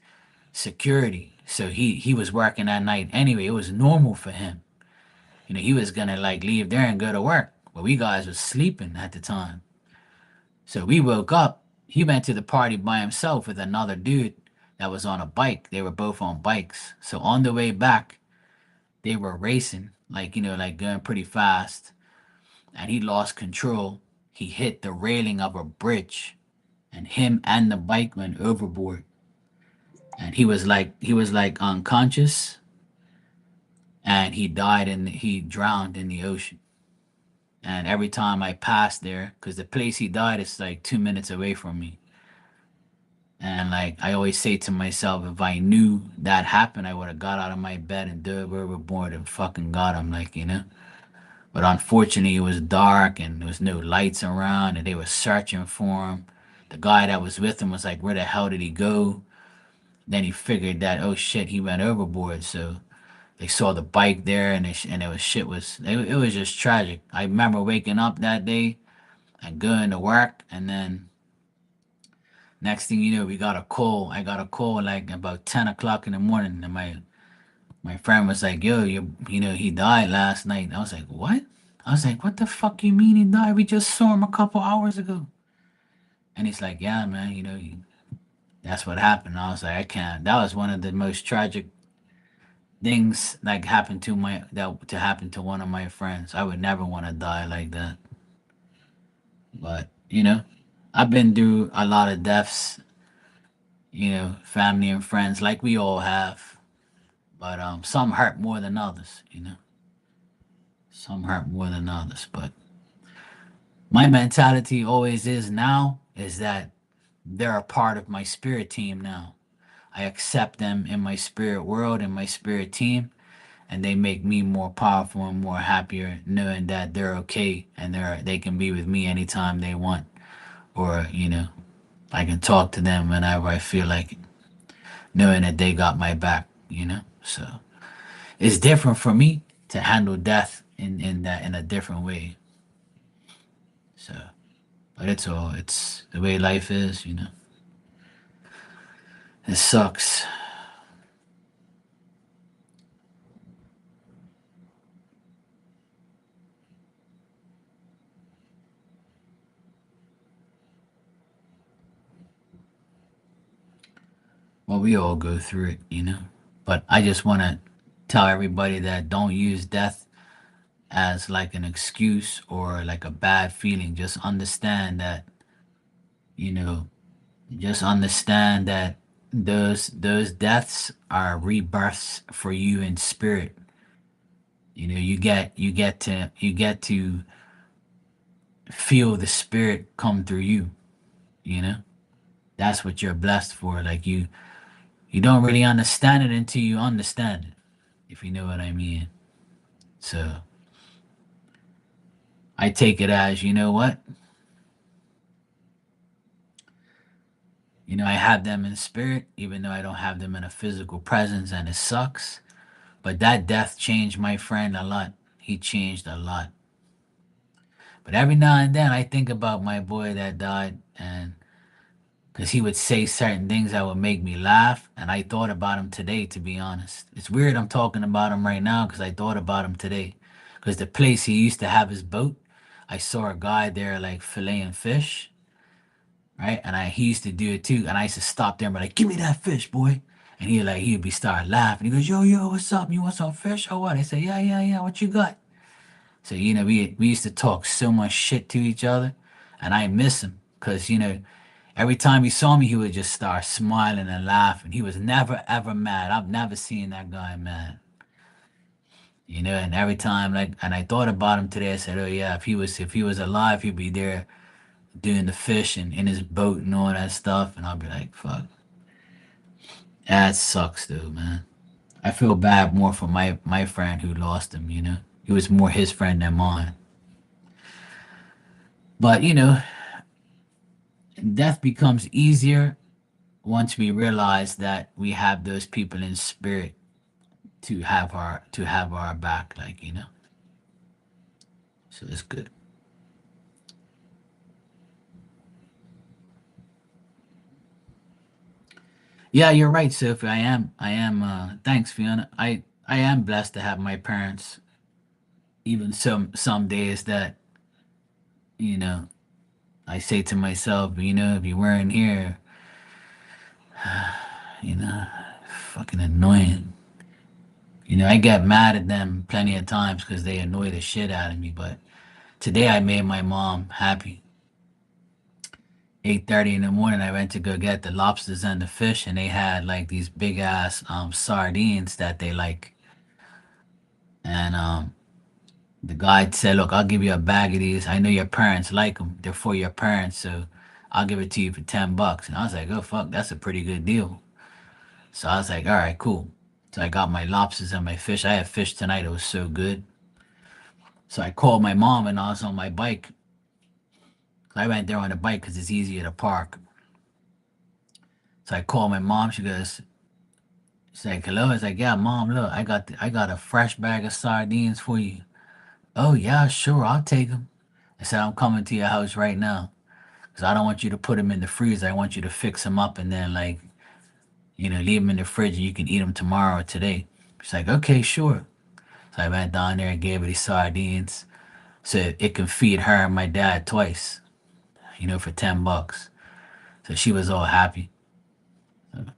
security. So he was working at night anyway. It was normal for him. He was gonna like leave there and go to work. But we guys was sleeping at the time. So we woke up. He went to the party by himself with another dude that was on a bike. They were both on bikes. So on the way back, they were racing, like, like going pretty fast. And he lost control. He hit the railing of a bridge, and him and the bike went overboard. And he was like unconscious, and he drowned in the ocean. And every time I passed there, because the place he died is like 2 minutes away from me. And like I always say to myself, if I knew that happened, I would have got out of my bed and dove overboard and fucking got him, like. But unfortunately, it was dark and there was no lights around, and they were searching for him. The guy that was with him was like, "Where the hell did he go?" Then he figured that, oh shit, he went overboard. So they saw the bike there, and it was shit was it was just tragic. I remember waking up that day and going to work, and then next thing you know, we got a call. I got a call like about 10 o'clock in the morning, and my friend was like, "Yo, he died last night." I was like, "What?" I was like, "What the fuck you mean he died? We just saw him a couple hours ago." And he's like, "Yeah, man, that's what happened." I was like, "I can't." That was one of the most tragic. things like happened to my that to happen to one of my friends. I would never want to die like that. But I've been through a lot of deaths. Family and friends, like we all have. But some hurt more than others. Some hurt more than others. But my mentality always is now is that they're a part of my spirit team now. I accept them in my spirit world and my spirit team, and they make me more powerful and more happier knowing that they're okay and they can be with me anytime they want, or I can talk to them whenever I feel like it, knowing that they got my back. So it's different for me to handle death in a different way. So, but it's the way life is. It sucks. Well, we all go through it. But I just want to tell everybody that don't use death as like an excuse or like a bad feeling. Just understand that, you know, just understand that those deaths are rebirths for you in spirit. You get to feel the spirit come through you, you know? That's what you're blessed for. Like you don't really understand it until you understand it, if you know what I mean. So I take it as, you know what? I have them in spirit, even though I don't have them in a physical presence, and it sucks. But that death changed my friend a lot. He changed a lot. But every now and then I think about my boy that died, and because he would say certain things that would make me laugh, and I thought about him today, to be honest. It's weird I'm talking about him right now because I thought about him today. Because the place he used to have his boat, I saw a guy there like filleting fish, right? And he used to do it too. And I used to stop there and be like, "Give me that fish, boy." And he'd be start laughing. He goes, "Yo, what's up? You want some fish or what?" I say, "Yeah, yeah, yeah. What you got?" So we used to talk so much shit to each other, and I miss him because every time he saw me, he would just start smiling and laughing. He was never ever mad. I've never seen that guy mad. And every time and I thought about him today. I said, "Oh yeah, if he was alive, he'd be there doing the fish and in his boat and all that stuff." And I'll be like, "Fuck, that sucks, dude, man." I feel bad more for my friend who lost him. He was more his friend than mine. But death becomes easier once we realize that we have those people in spirit to have our back, like. So it's good. Yeah, you're right, Sophie. I am thanks, Fiona. I am blessed to have my parents. Even some days that, you know, I say to myself, if you weren't here, you know, fucking annoying. I get mad at them plenty of times because they annoy the shit out of me. But today I made my mom happy. 8:30 in the morning, I went to go get the lobsters and the fish, and they had like these big ass sardines that they like. And the guy said, "Look, I'll give you a bag of these. I know your parents like them. They're for your parents, so I'll give it to you for $10." And I was like, "Oh fuck, that's a pretty good deal." So I was like, "All right, cool." So I got my lobsters and my fish. I had fish tonight. It was so good. So I called my mom and I was on my bike. I went there on the bike because it's easier to park. So I called my mom. She's like, "Hello." I was like, "Yeah, mom, look, I got a fresh bag of sardines for you." "Oh yeah, sure, I'll take them." I said, "I'm coming to your house right now because I don't want you to put them in the freezer. I want you to fix them up and then leave them in the fridge and you can eat them tomorrow or today." She's like, "Okay, sure." So I went down there and gave her these sardines so it can feed her and my dad twice, for $10. So she was all happy.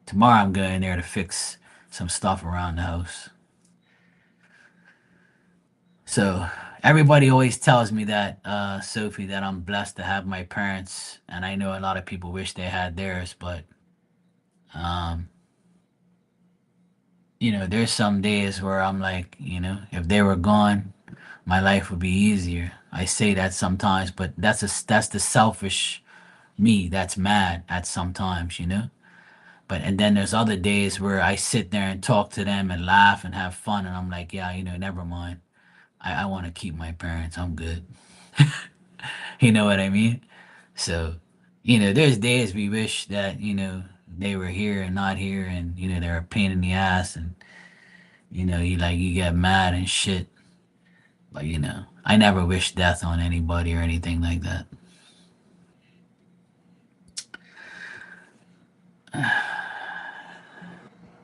Tomorrow I'm going there to fix some stuff around the house. So everybody always tells me that, Sophie, that I'm blessed to have my parents, and I know a lot of people wish they had theirs, but um, there's some days where I'm like, if they were gone, my life would be easier. I say that sometimes, but that's the selfish me that's mad at sometimes. But and then there's other days where I sit there and talk to them and laugh and have fun, and I'm like, yeah, never mind. I want to keep my parents. I'm good. You know what I mean? So, there's days we wish that, they were here and not here, and, they're a pain in the ass, and, you get mad and shit. But, I never wish death on anybody or anything like that.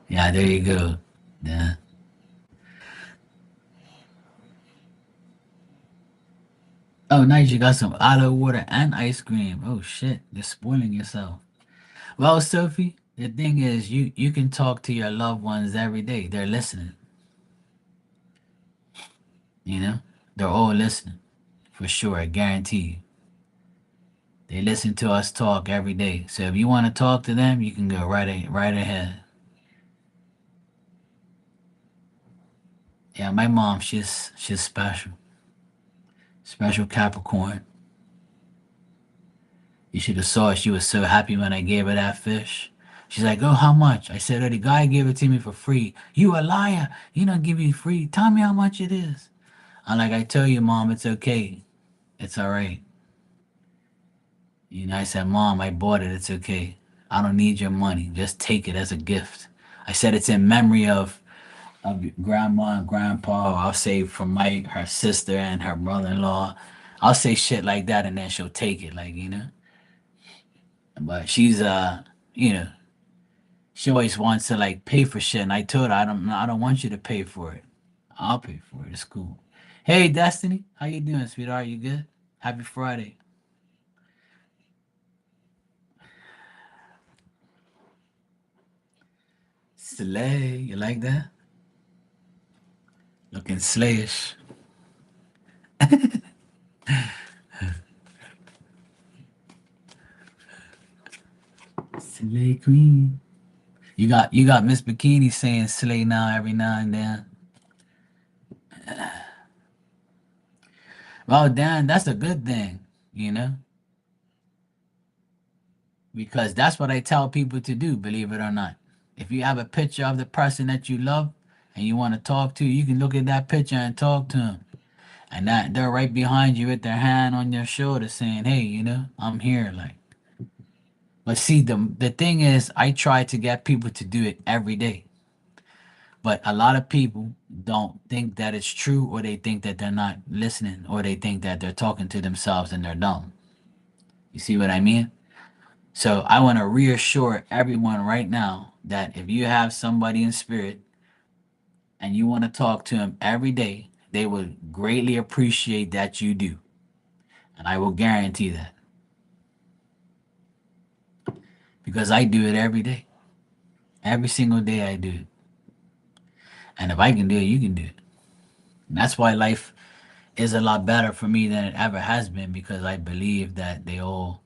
Yeah, there you go. Yeah. Oh, nice. You got some olive water and ice cream. Oh, shit. You're spoiling yourself. Well, Sophie, the thing is, you can talk to your loved ones every day. They're listening, you know? They're all listening, for sure. I guarantee you. They listen to us talk every day. So if you want to talk to them, you can go right ahead. Yeah, my mom, she's special. Special Capricorn. You should have saw her. She was so happy when I gave her that fish. She's like, "Oh, how much?" I said, "Oh, the guy gave it to me for free." "You a liar. He don't give you free. Tell me how much it is." I'm like, "I tell you, mom, it's okay. It's all right." I said, "Mom, I bought it. It's okay. I don't need your money. Just take it as a gift." I said, "It's in memory of grandma and grandpa." I'll say from her sister and her brother-in-law. I'll say shit like that, and then she'll take it, like. But she's you know, she always wants to like pay for shit, and I told her I don't want you to pay for it. I'll pay for it. It's cool. Hey, Destiny, how you doing, sweetheart? You good? Happy Friday. Slay, you like that? Looking slayish. Slay Queen. You got Miss Bikini saying slay now and then. Well, Dan, that's a good thing, you know, because that's what I tell people to do, believe it or not. If you have a picture of the person that you love and you want to talk to, you can look at that picture and talk to them. And that they're right behind you with their hand on your shoulder saying, "Hey, I'm here." Like, but see, the thing is, I try to get people to do it every day. But a lot of people don't think that it's true, or they think that they're not listening, or they think that they're talking to themselves and they're dumb. You see what I mean? So I want to reassure everyone right now that if you have somebody in spirit and you want to talk to them every day, they would greatly appreciate that you do. And I will guarantee that because I do it every day. Every single day I do it. And if I can do it, you can do it. And that's why life is a lot better for me than it ever has been, because I believe that they all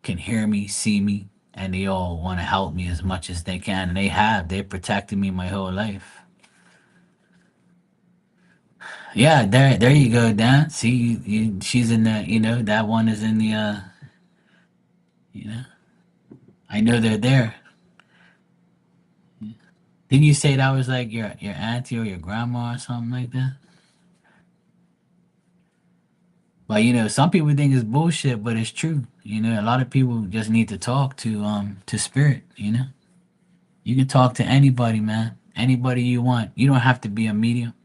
can hear me, see me, and they all want to help me as much as they can. And they have. They protected me my whole life. Yeah, there you go, Dan. See, she's in the, that one is in the, you know, I know they're there. Didn't you say that was like your auntie or your grandma or something like that? But some people think it's bullshit, but it's true. A lot of people just need to talk to spirit. You can talk to anybody, man. Anybody you want. You don't have to be a medium.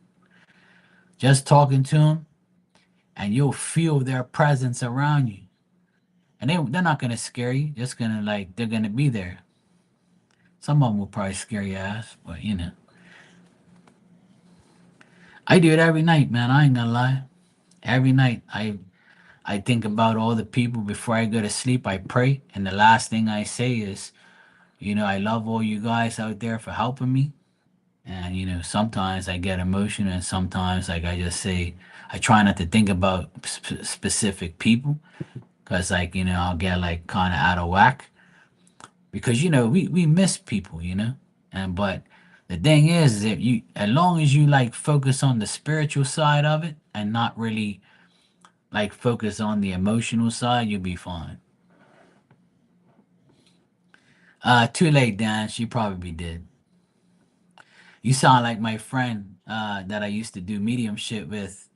Just talking to them, and you'll feel their presence around you. And they're not gonna scare you. Just gonna like they're gonna be there. Some of them will probably scare your ass, but I do it every night, man. I ain't gonna lie. Every night, I think about all the people before I go to sleep. I pray, and the last thing I say is, I love all you guys out there for helping me, And sometimes I get emotional, and sometimes like I just say I try not to think about specific people because like I'll get like kind of out of whack because we miss people, and but the thing is that you as long as you like focus on the spiritual side of it and not really like focus on the emotional side, you'll be fine. Too late, Dan. She probably did. You sound like my friend that I used to do mediumship with.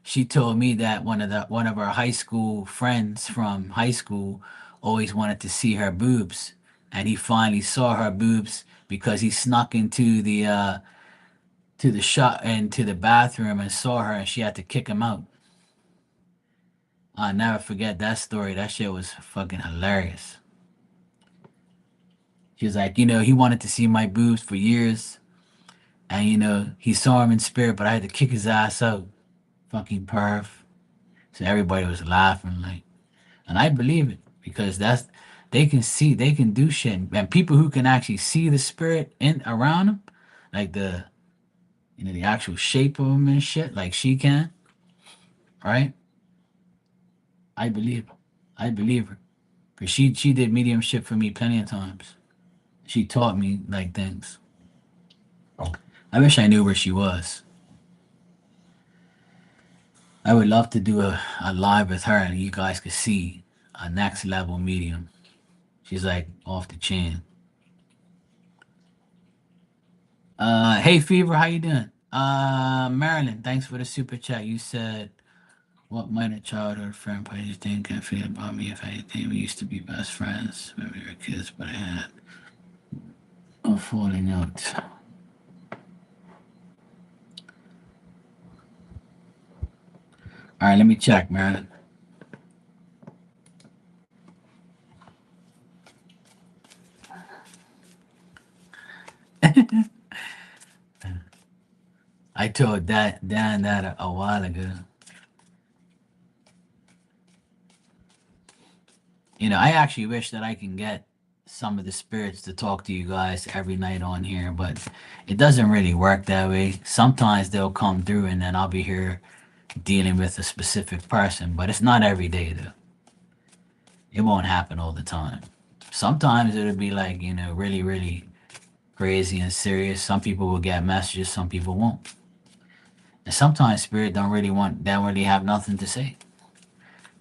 She told me that one of our high school friends from high school always wanted to see her boobs, and he finally saw her boobs because he snuck to the shop into the bathroom and saw her, and she had to kick him out. I'll never forget that story. That shit was fucking hilarious. She was like, he wanted to see my boobs for years, and he saw him in spirit, but I had to kick his ass out. Fucking perv. So everybody was laughing, like, and I believe it because they can see, they can do shit, and people who can actually see the spirit in around them, like the actual shape of them and shit, like she can, right? I believe, I believe her, cause she did mediumship for me plenty of times. She taught me like things. I wish I knew where she was. I would love to do a live with her and you guys could see a next level medium. She's like off the chain. Hey Fever, how you doing? Marilyn, thanks for the super chat. You said, "What might a childhood friend probably think and feel about me if anything? We used to be best friends when we were kids, but I had a falling out." All right, let me check, Marilyn. I told that Dan that a while ago. I actually wish that I can get some of the spirits to talk to you guys every night on here, but it doesn't really work that way. Sometimes they'll come through and then I'll be here dealing with a specific person, but it's not every day though. It won't happen all the time. Sometimes it'll be like, really, really crazy and serious. Some people will get messages, some people won't. And sometimes spirit don't really have nothing to say.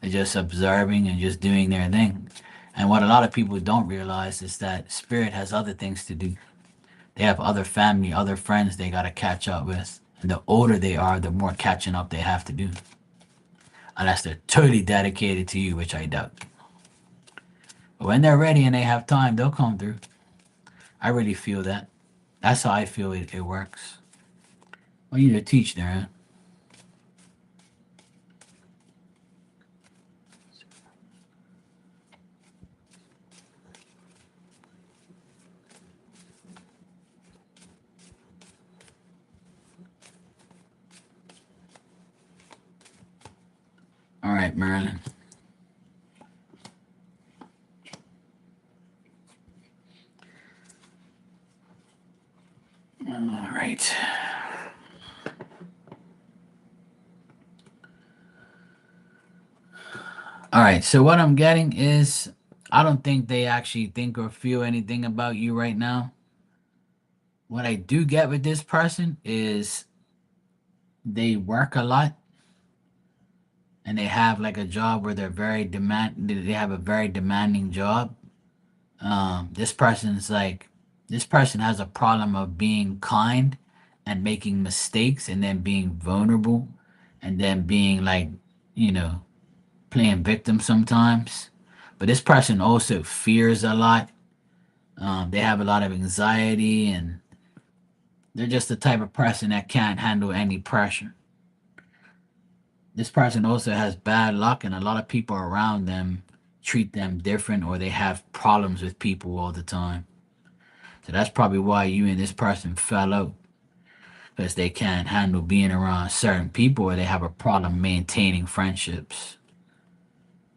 They're just observing and just doing their thing. And what a lot of people don't realize is that spirit has other things to do. They have other family, other friends they got to catch up with. And the older they are, the more catching up they have to do. Unless they're totally dedicated to you, which I doubt. But when they're ready and they have time, they'll come through. I really feel that. That's how I feel it works. Well, you need to teach there, huh? All right, Marilyn. All right. All right. So what I'm getting is I don't think they actually think or feel anything about you right now. What I do get with this person is they work a lot and they have like a job where they have a very demanding job. This person's like this person has a problem of being kind and making mistakes and then being vulnerable and then being like, you know, playing victim sometimes. But this person also fears a lot. They have a lot of anxiety and they're just the type of person that can't handle any pressure. This person also has bad luck, and a lot of people around them treat them different or they have problems with people all the time. So that's probably why you and this person fell out because they can't handle being around certain people or they have a problem maintaining friendships.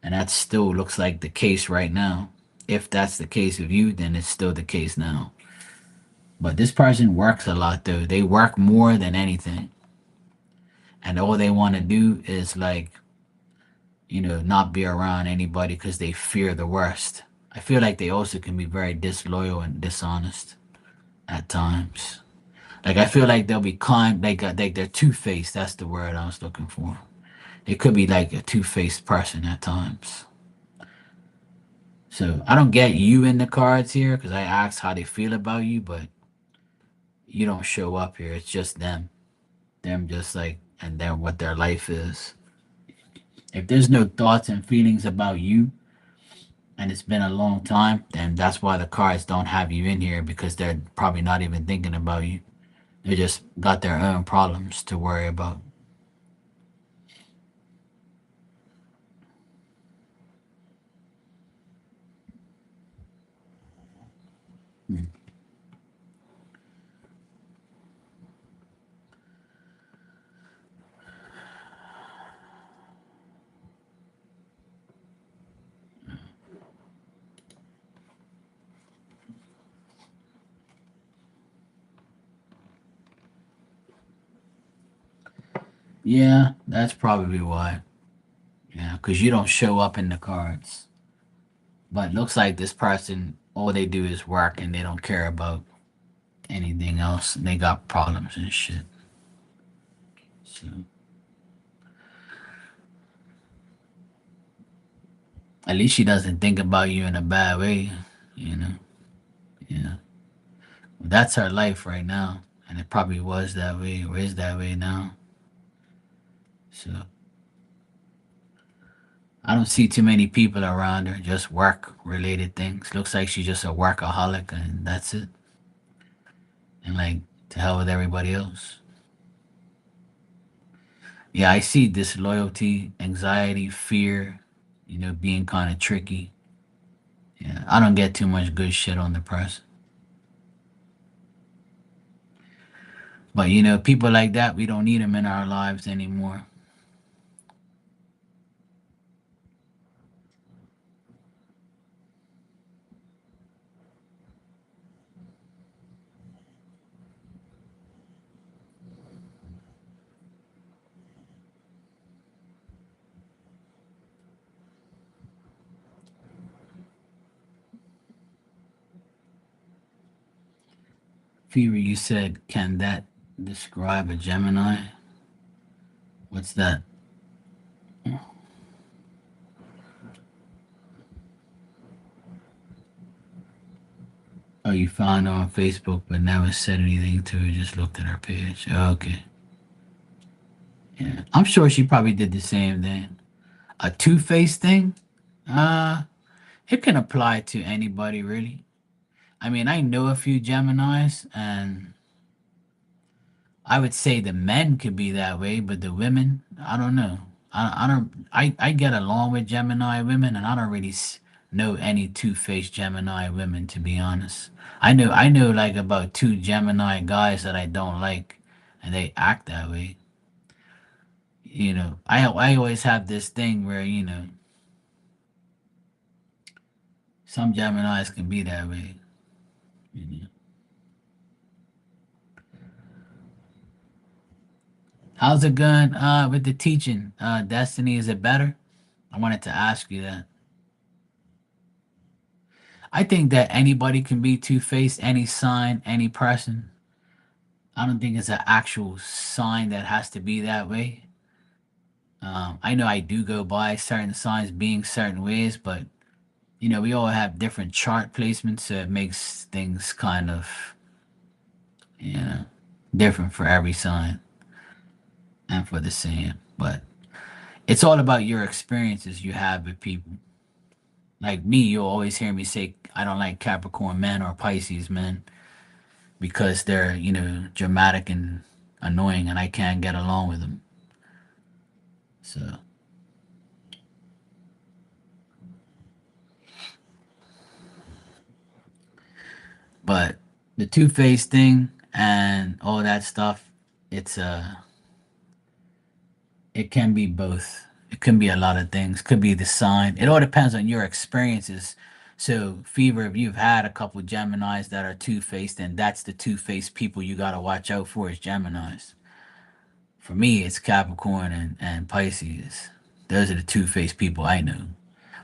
And that still looks like the case right now. If that's the case of you, then it's still the case now. But this person works a lot though. They work more than anything. And all they want to do is like, not be around anybody because they fear the worst. I feel like they also can be very disloyal and dishonest at times. Like I feel like they'll be like they're two faced. That's the word I was looking for. It could be like a two faced person at times. So I don't get you in the cards here because I asked how they feel about you, but you don't show up here. It's just them. Them just like and then what their life is. If there's no thoughts and feelings about you and it's been a long time, then that's why the cards don't have you in here because they're probably not even thinking about you. They just got their own problems to worry about. Hmm. Yeah, that's probably why. Yeah, because you don't show up in the cards. But looks like this person, all they do is work and they don't care about anything else. They got problems and shit. So at least she doesn't think about you in a bad way, you know? Yeah. That's her life right now. And it probably was that way or is that way now. So I don't see too many people around her, just work related things. Looks like she's just a workaholic and that's it. And like to hell with everybody else. Yeah, I see disloyalty, anxiety, fear, being kind of tricky. Yeah, I don't get too much good shit on the press. But people like that, we don't need them in our lives anymore. Fever, you said, can that describe a Gemini? What's that? Oh, you found her on Facebook but never said anything to her, just looked at her page. Oh, okay. Yeah. I'm sure she probably did the same thing. A two-faced thing? Uh, it can apply to anybody, really. I mean, I know a few Geminis, and I would say the men could be that way, but the women, I don't know. I don't. I get along with Gemini women, and I don't really know any two-faced Gemini women, to be honest. I know like about two Gemini guys that I don't like, and they act that way. I always have this thing where some Geminis can be that way. You know. How's it going with the teaching? Destiny, is it better? I wanted to ask you that. I think that anybody can be two-faced, any sign, any person. I don't think it's an actual sign that has to be that way. I know I do go by certain signs being certain ways, but we all have different chart placements, so it makes things kind of, you know, different for every sign and for the same. But it's all about your experiences you have with people. Like me, you'll always hear me say I don't like Capricorn men or Pisces men because they're, dramatic and annoying and I can't get along with them. So, but the two-faced thing and all that stuff, it's it can be both. It can be a lot of things. Could be the sign. It all depends on your experiences. So, Fever, if you've had a couple Geminis that are two-faced, then that's the two-faced people you gotta watch out for is Geminis. For me, it's Capricorn and Pisces. Those are the two-faced people I know.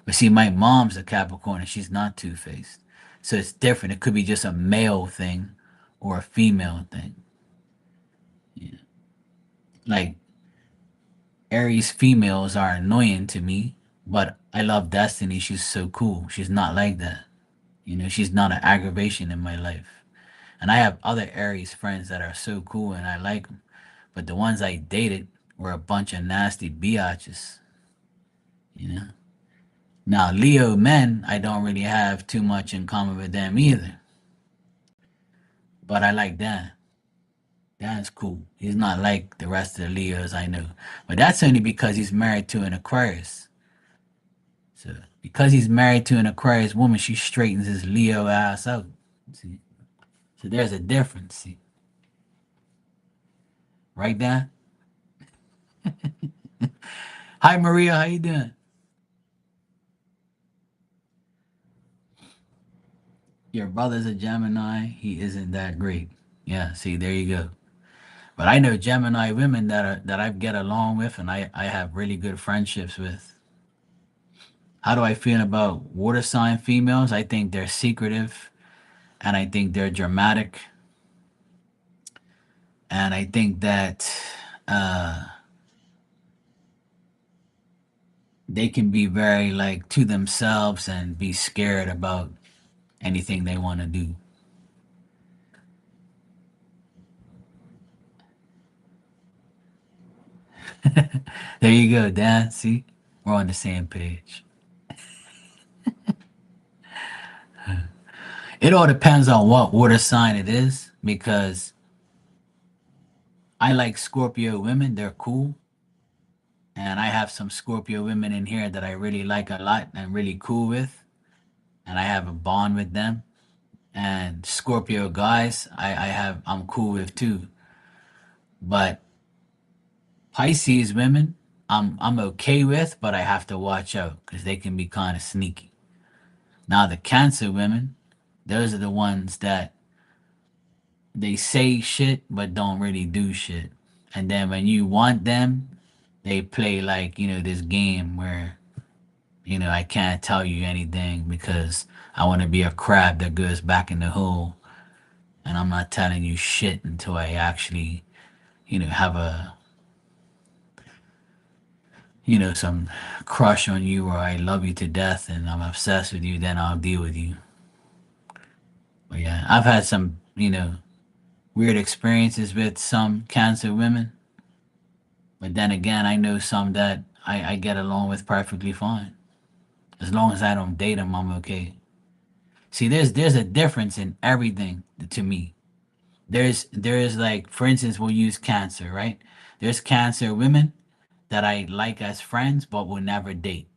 But see, my mom's a Capricorn and she's not two-faced. So it's different. It could be just a male thing or a female thing. Yeah. Like Aries females are annoying to me, but I love Destiny. She's so cool. She's not like that. She's not an aggravation in my life. And I have other Aries friends that are so cool and I like them. But the ones I dated were a bunch of nasty biatches, you know? Now, Leo men, I don't really have too much in common with them either. But I like Dan. Dan's cool. He's not like the rest of the Leos I know. But that's only because he's married to an Aquarius. So, because he's married to an Aquarius woman, she straightens his Leo ass out. See? So there's a difference. See? Right, Dan? Hi, Maria. How you doing? Your brother's a Gemini. He isn't that great. Yeah, see, there you go. But I know Gemini women that I get along with and I have really good friendships with. How do I feel about water sign females? I think they're secretive and I think they're dramatic. And I think that uh, they can be very like to themselves and be scared about anything they want to do. There you go, Dan. See, we're on the same page. It all depends on what water sign it is because I like Scorpio women. They're cool. And I have some Scorpio women in here that I really like a lot and really cool with. And I have a bond with them. And Scorpio guys, I'm cool with too. But Pisces women, I'm okay with, but I have to watch out because they can be kind of sneaky. Now the Cancer women, those are the ones that they say shit but don't really do shit. And then when you want them, they play like, this game where, I can't tell you anything because I want to be a crab that goes back in the hole. And I'm not telling you shit until I actually, have some crush on you or I love you to death and I'm obsessed with you, then I'll deal with you. But yeah, I've had some, weird experiences with some Cancer women. But then again, I know some that I get along with perfectly fine. As long as I don't date them, I'm okay. See, there's a difference in everything to me. There's like, for instance, we'll use Cancer, right? There's Cancer women that I like as friends, but will never date.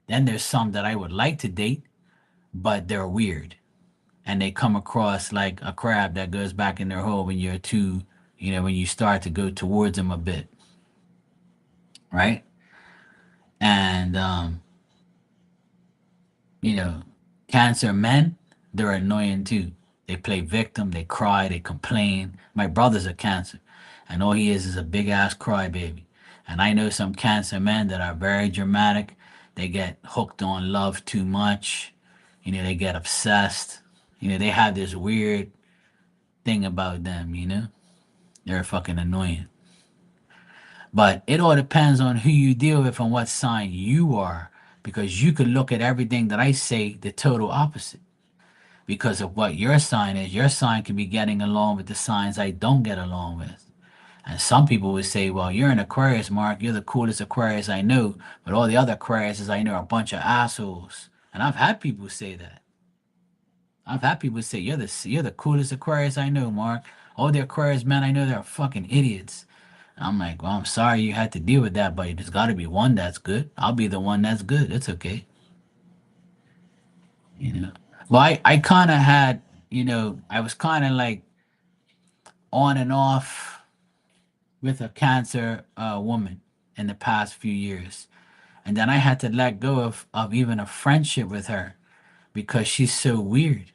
Then there's some that I would like to date, but they're weird, and they come across like a crab that goes back in their hole when you're too, when you start to go towards them a bit, right? And you know, Cancer men, they're annoying too. They play victim, they cry, they complain. My brother's a Cancer, and all he is a big ass crybaby. And I know some Cancer men that are very dramatic. They get hooked on love too much. They get obsessed. They have this weird thing about them. They're fucking annoying. But it all depends on who you deal with and what sign you are, because you could look at everything that I say the total opposite because of what your sign is. Your sign could be getting along with the signs I don't get along with. And some people would say, well, you're an Aquarius, Mark. You're the coolest Aquarius I know. But all the other Aquariuses I know are a bunch of assholes. And I've had people say that. I've had people say, you're the coolest Aquarius I know, Mark. All the Aquarius men I know, they're fucking idiots. And I'm like, well, I'm sorry you had to deal with that, but there's got to be one that's good. I'll be the one that's good. It's okay. You know. Well, I kind of had, I was kind of like on and off with a Cancer woman in the past few years. And then I had to let go of even a friendship with her because she's so weird.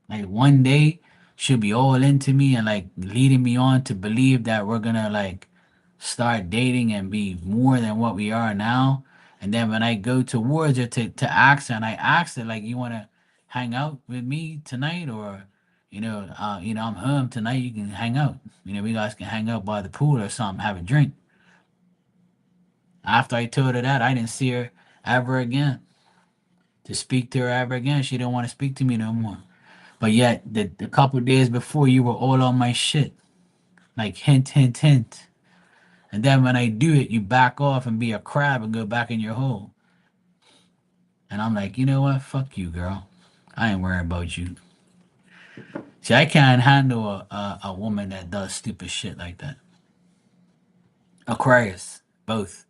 Like one day she'll be all into me and like leading me on to believe that we're gonna like start dating and be more than what we are now. And then when I go towards her to ask her, and I asked her like, "You want to hang out with me tonight, or I'm home tonight. You can hang out. We guys can hang out by the pool or something, have a drink." After I told her that, I didn't see her ever again. To speak to her ever again, she didn't want to speak to me no more. But yet, the couple days before, you were all on my shit, like hint, hint, hint. And then when I do it, you back off and be a crab and go back in your hole. And I'm like, you know what? Fuck you, girl. I ain't worried about you. See, I can't handle a woman that does stupid shit like that. Aquarius, both.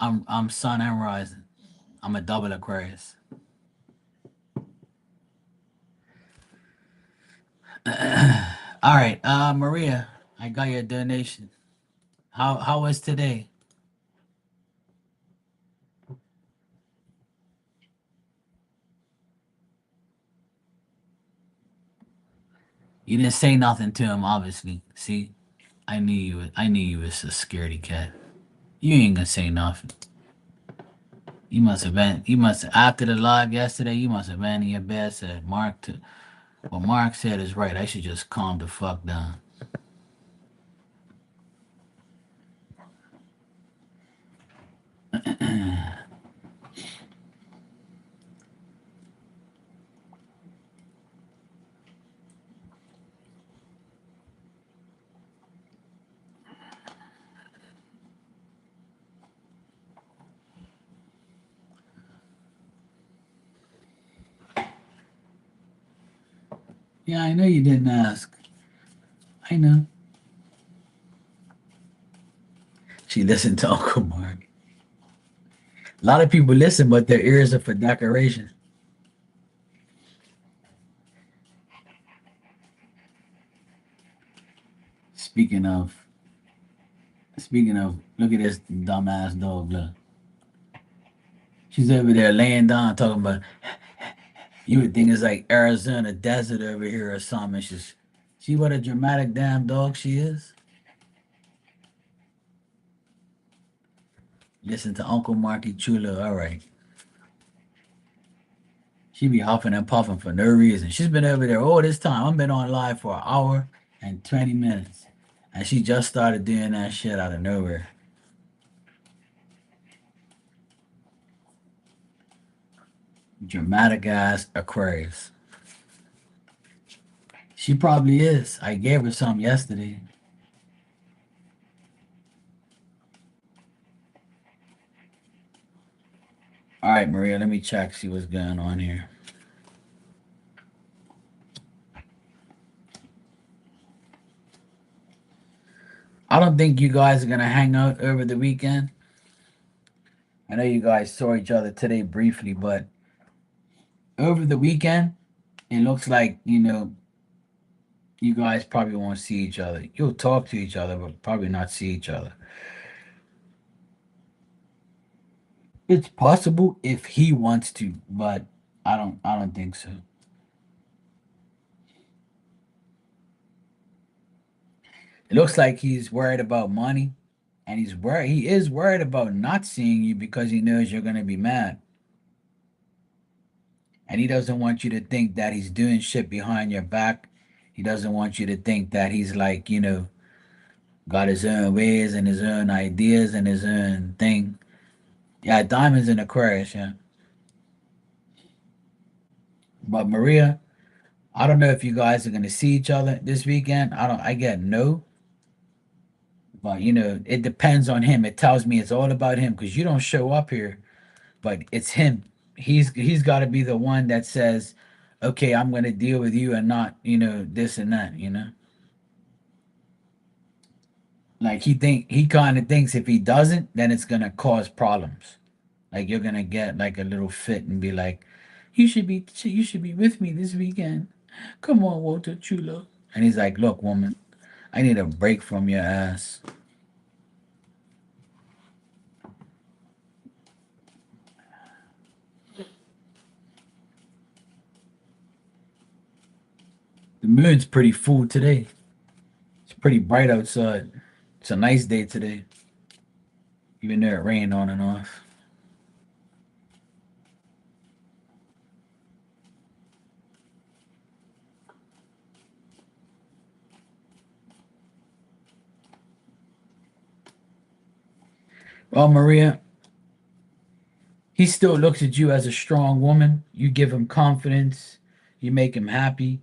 I'm sun and rising. I'm a double Aquarius. All right, Maria, I got your donation. How was today? You didn't say nothing to him, obviously. See, I knew you was a scaredy cat. You ain't gonna say nothing. You must have been. You must after the live yesterday. You must have been in your bed. Said Mark to what Mark said is right. I should just calm the fuck down. Yeah, I know you didn't ask. I know. She listened to Uncle Mark. A lot of people listen, but their ears are for decoration. Speaking of, look at this dumbass dog. Look, she's over there laying down talking about. You would think it's like Arizona desert over here or something. She's, see what a dramatic damn dog she is. Listen to Uncle Marky Chulo. All right. She be huffing and puffing for no reason. She's been over there all this time. I've been on live for an hour and 20 minutes. And she just started doing that shit out of nowhere. Dramatic ass Aquarius. She probably is. I gave her some yesterday. All right, Maria, let me check, see what's going on here. I don't think you guys are going to hang out over the weekend. I know you guys saw each other today briefly, but over the weekend, it looks like, you guys probably won't see each other. You'll talk to each other, but probably not see each other. It's possible if he wants to, but I don't think so. It looks like he's worried about money, and he is worried about not seeing you because he knows you're gonna be mad. And he doesn't want you to think that he's doing shit behind your back. He doesn't want you to think that he's like, got his own ways and his own ideas and his own thing. Yeah, diamonds in Aquarius, yeah. But Maria, I don't know if you guys are gonna see each other this weekend. I get no, but it depends on him. It tells me it's all about him because you don't show up here, but it's him. He's got to be the one that says, "Okay, I'm gonna deal with you and not this and that." Like he kind of thinks if he doesn't, then it's gonna cause problems. Like you're gonna get like a little fit and be like, you should be with me this weekend. Come on, Walter Chulo." And he's like, "Look, woman, I need a break from your ass." The moon's pretty full today. It's pretty bright outside. It's a nice day today, even though it rained on and off. Well, Maria, he still looks at you as a strong woman. You give him confidence. You make him happy.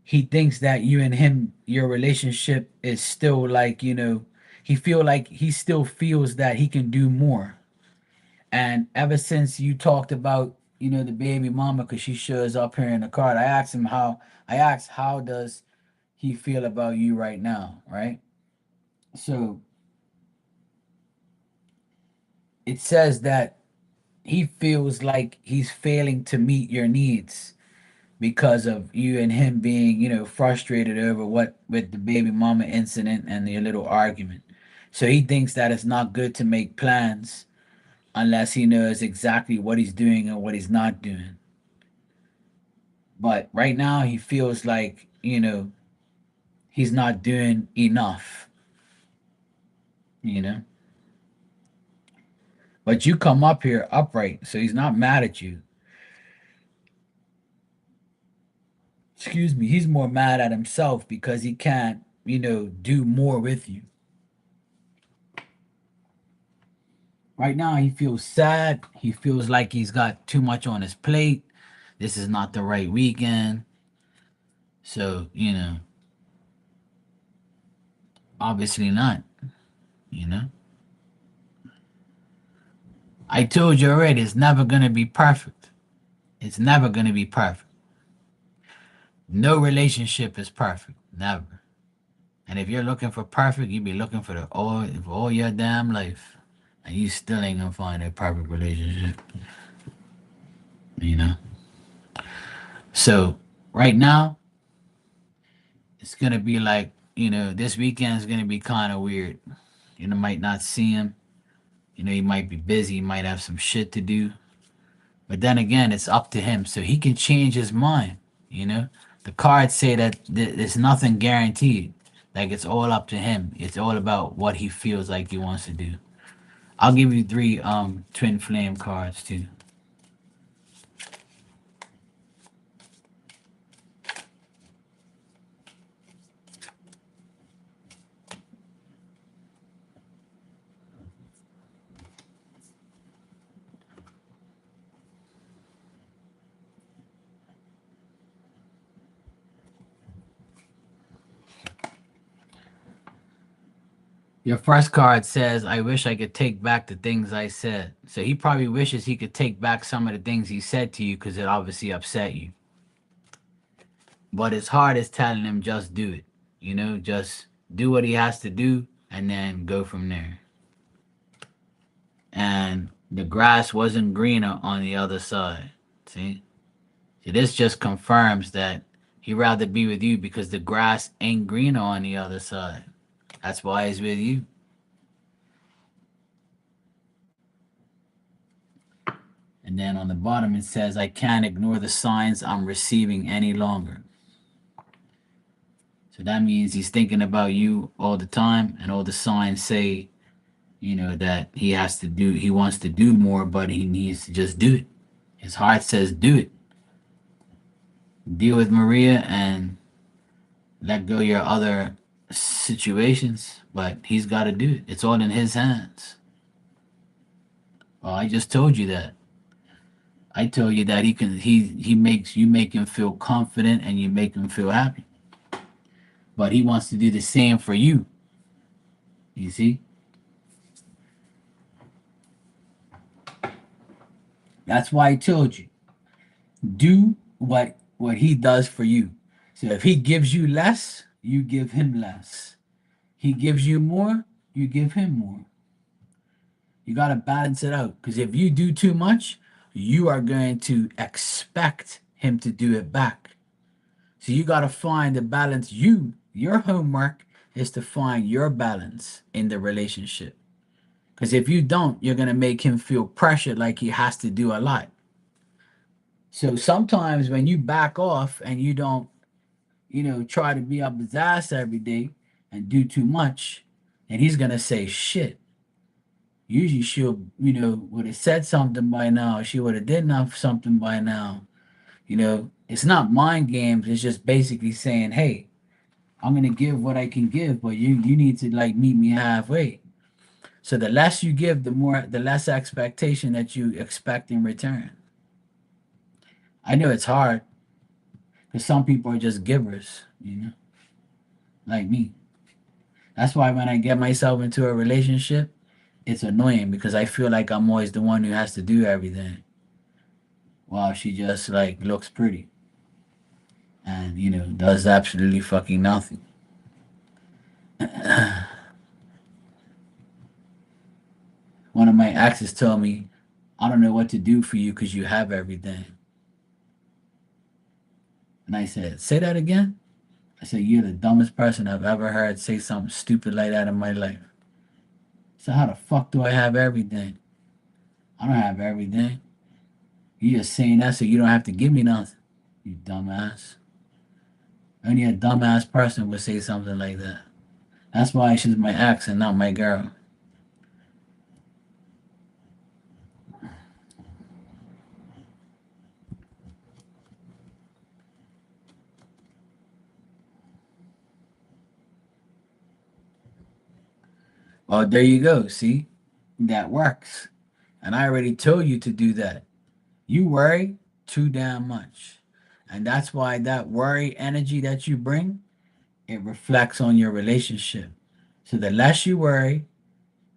He thinks that you and him, your relationship is still like, he still feels that he can do more. And ever since you talked about, the baby mama, because she shows up here in the card, I asked, how does he feel about you right now, right? So it says that he feels like he's failing to meet your needs because of you and him being, frustrated over what with the baby mama incident and your little argument. So he thinks that it's not good to make plans unless he knows exactly what he's doing and what he's not doing. But right now he feels like, he's not doing enough, you know. But you come up here upright, so he's not mad at you. Excuse me, he's more mad at himself because he can't, do more with you. Right now, he feels sad. He feels like he's got too much on his plate. This is not the right weekend. So, obviously not, you know. I told you already, it's never going to be perfect. It's never going to be perfect. No relationship is perfect. Never. And if you're looking for perfect, you be looking for for all your damn life. And you still ain't gonna find a perfect relationship, you know? So right now, it's gonna be like, this weekend is gonna be kind of weird. You know, might not see him. You know, he might be busy, he might have some shit to do. But then again, it's up to him. So he can change his mind, you know? The cards say that there's nothing guaranteed. Like it's all up to him. It's all about what he feels like he wants to do. I'll give you three twin flame cards too. Your first card says, I wish I could take back the things I said. So he probably wishes he could take back some of the things he said to you because it obviously upset you. But his heart is telling him just do it. Just do what he has to do and then go from there. And the grass wasn't greener on the other side. See? So this just confirms that he'd rather be with you because the grass ain't greener on the other side. That's why he's with you. And then on the bottom it says, I can't ignore the signs I'm receiving any longer. So that means he's thinking about you all the time, and all the signs say, that he wants to do more, but he needs to just do it. His heart says, do it. Deal with Maria and let go your other situations, but he's got to do it. It's all in his hands. Well, I just told you that. I told you that he makes you make him feel confident and you make him feel happy. But he wants to do the same for you. You see? That's why I told you. Do what he does for you. So if he gives you less, you give him less. He gives you more, you give him more. You got to balance it out because if you do too much, you are going to expect him to do it back. So you got to find the balance. Your homework is to find your balance in the relationship. Because if you don't, you're going to make him feel pressured like he has to do a lot. So sometimes when you back off and you don't, try to be up his ass every day and do too much, and he's gonna say shit. Usually she'll, would have said something by now. She would have did something by now. It's not mind games. It's just basically saying, hey, I'm gonna give what I can give, but you need to like meet me halfway. So the less you give, the less expectation that you expect in return. I know it's hard because some people are just givers, like me. That's why when I get myself into a relationship, it's annoying because I feel like I'm always the one who has to do everything while she just like looks pretty and does absolutely fucking nothing. One of my exes told me, I don't know what to do for you because you have everything. And I said, say that again? I said, you're the dumbest person I've ever heard say something stupid like that in my life. So how the fuck do I have everything? I don't have everything. You just saying that so you don't have to give me nothing. You dumbass. Only a dumbass person would say something like that. That's why she's my ex and not my girl. Well, there you go. See? That works. And I already told you to do that. You worry too damn much. And that's why that worry energy that you bring, it reflects on your relationship. So the less you worry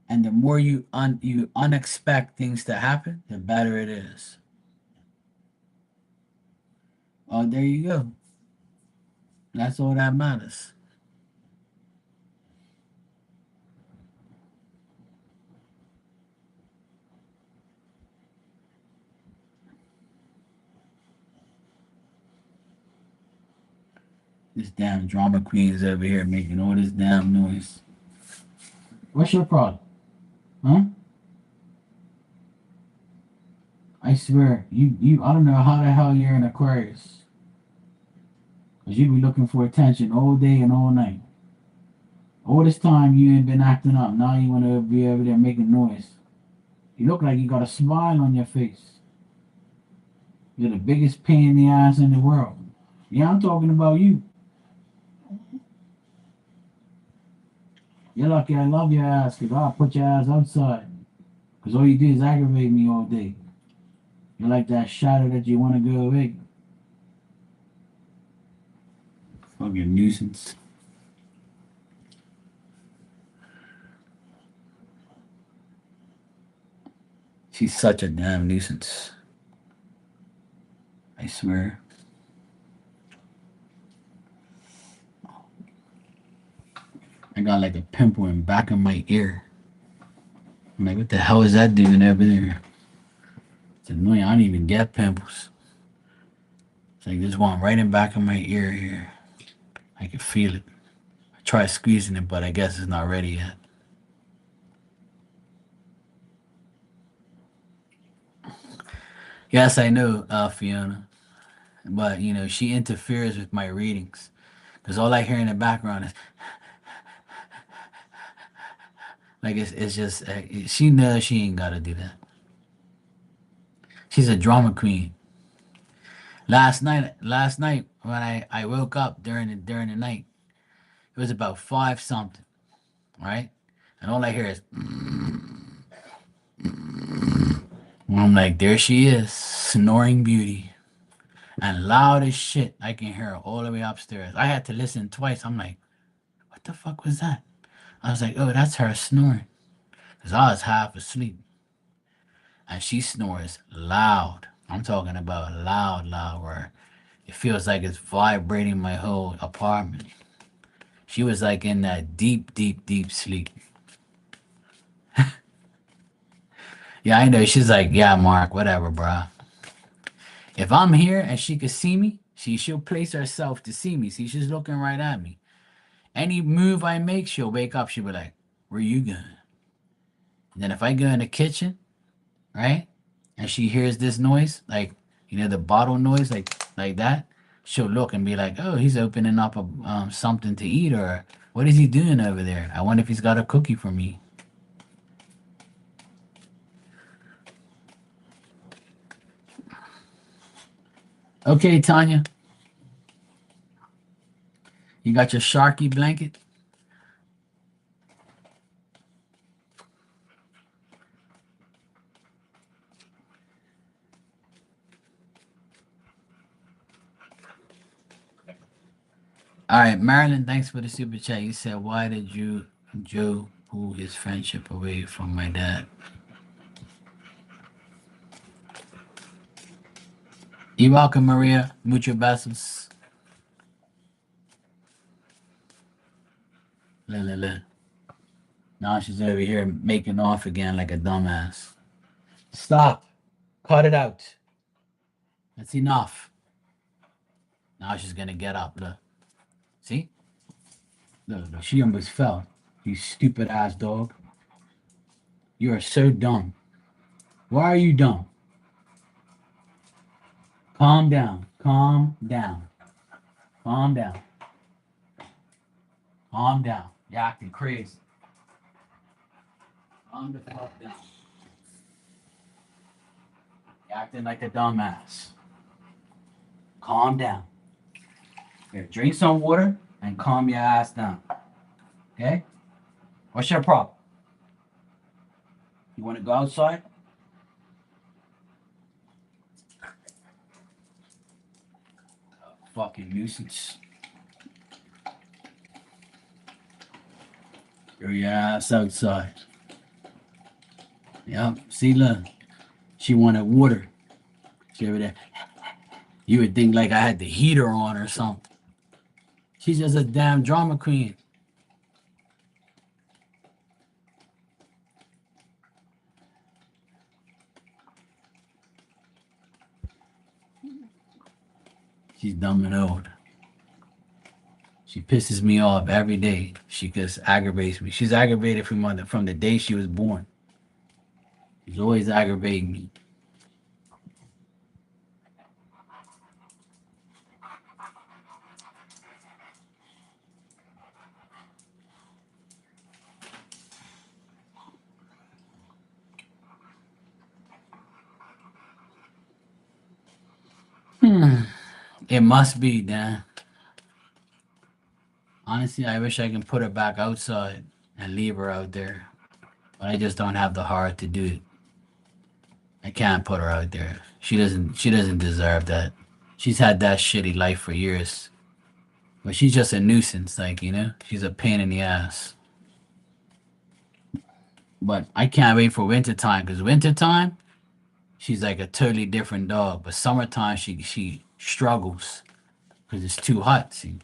and the more you unexpect things to happen, the better it is. Oh, there you go. That's all that matters. This damn drama queen is over here making all this damn noise. What's your problem? Huh? I swear, I don't know how the hell you're an Aquarius. Cause you be looking for attention all day and all night. All this time you ain't been acting up. Now you wanna be over there making noise. You look like you got a smile on your face. You're the biggest pain in the ass in the world. Yeah, I'm talking about you. You're lucky I love your ass, cause I'll put your ass outside. Cause all you do is aggravate me all day. You're like that shadow that you wanna go away. Fucking nuisance. She's such a damn nuisance. I swear. I got like a pimple in the back of my ear. I'm like, what the hell is that doing over there? It's annoying. I don't even get pimples. It's like this one right in the back of my ear here. I can feel it. I tried squeezing it, but I guess it's not ready yet. Yes, I know, Fiona. But, she interferes with my readings. Because all I hear in the background is, like, it's just, she knows she ain't got to do that. She's a drama queen. Last night when I woke up during the night, it was about five something, right? And all I hear is, and I'm like, there she is, snoring beauty, and loud as shit. I can hear her all the way upstairs. I had to listen twice. I'm like, what the fuck was that? I was like, oh, that's her snoring, cause I was half asleep, and she snores loud. I'm talking about loud, loud, where it feels like it's vibrating my whole apartment. She was like in that deep, deep, deep sleep. Yeah, I know. She's like, yeah, Mark, whatever, bruh. If I'm here and she could see me, she'll place herself to see me. See, she's looking right at me. Any move I make, she'll wake up. She'll be like, where you going? And then if I go in the kitchen, right, and she hears this noise, like, the bottle noise, like that, she'll look and be like, "Oh, he's opening up a something to eat, or what is he doing over there? I wonder if he's got a cookie for me." Okay, Tanya, you got your Sharky blanket? All right, Marilyn, thanks for the super chat. You said, "Why did you Joe pull his friendship away from my dad?" You're welcome, Maria. Mucho besos. La, la, la. Now she's over here making off again like a dumbass. Stop. Cut it out. That's enough. Now she's gonna get up. Look. See? Look, look. She almost fell. You stupid ass dog. You are so dumb. Why are you dumb? Calm down. Calm down. Calm down. Calm down. You're acting crazy. Calm the fuck down. You're acting like a dumbass. Calm down. Here, drink some water and calm your ass down. Okay? What's your problem? You want to go outside? Fucking nuisance. Throw your ass outside. Yep. See, look. She wanted water. She over there. You would think like I had the heater on or something. She's just a damn drama queen. She's dumb and old. She pisses me off every day. She just aggravates me. She's aggravated from the day she was born. She's always aggravating me. It must be, Dan. Honestly, I wish I can put her back outside and leave her out there, but I just don't have the heart to do it. I can't put her out there. She doesn't deserve that. She's had that shitty life for years. But she's just a nuisance, like, she's a pain in the ass. But I can't wait for wintertime, because wintertime, she's like a totally different dog. But summertime, she struggles because it's too hot. See,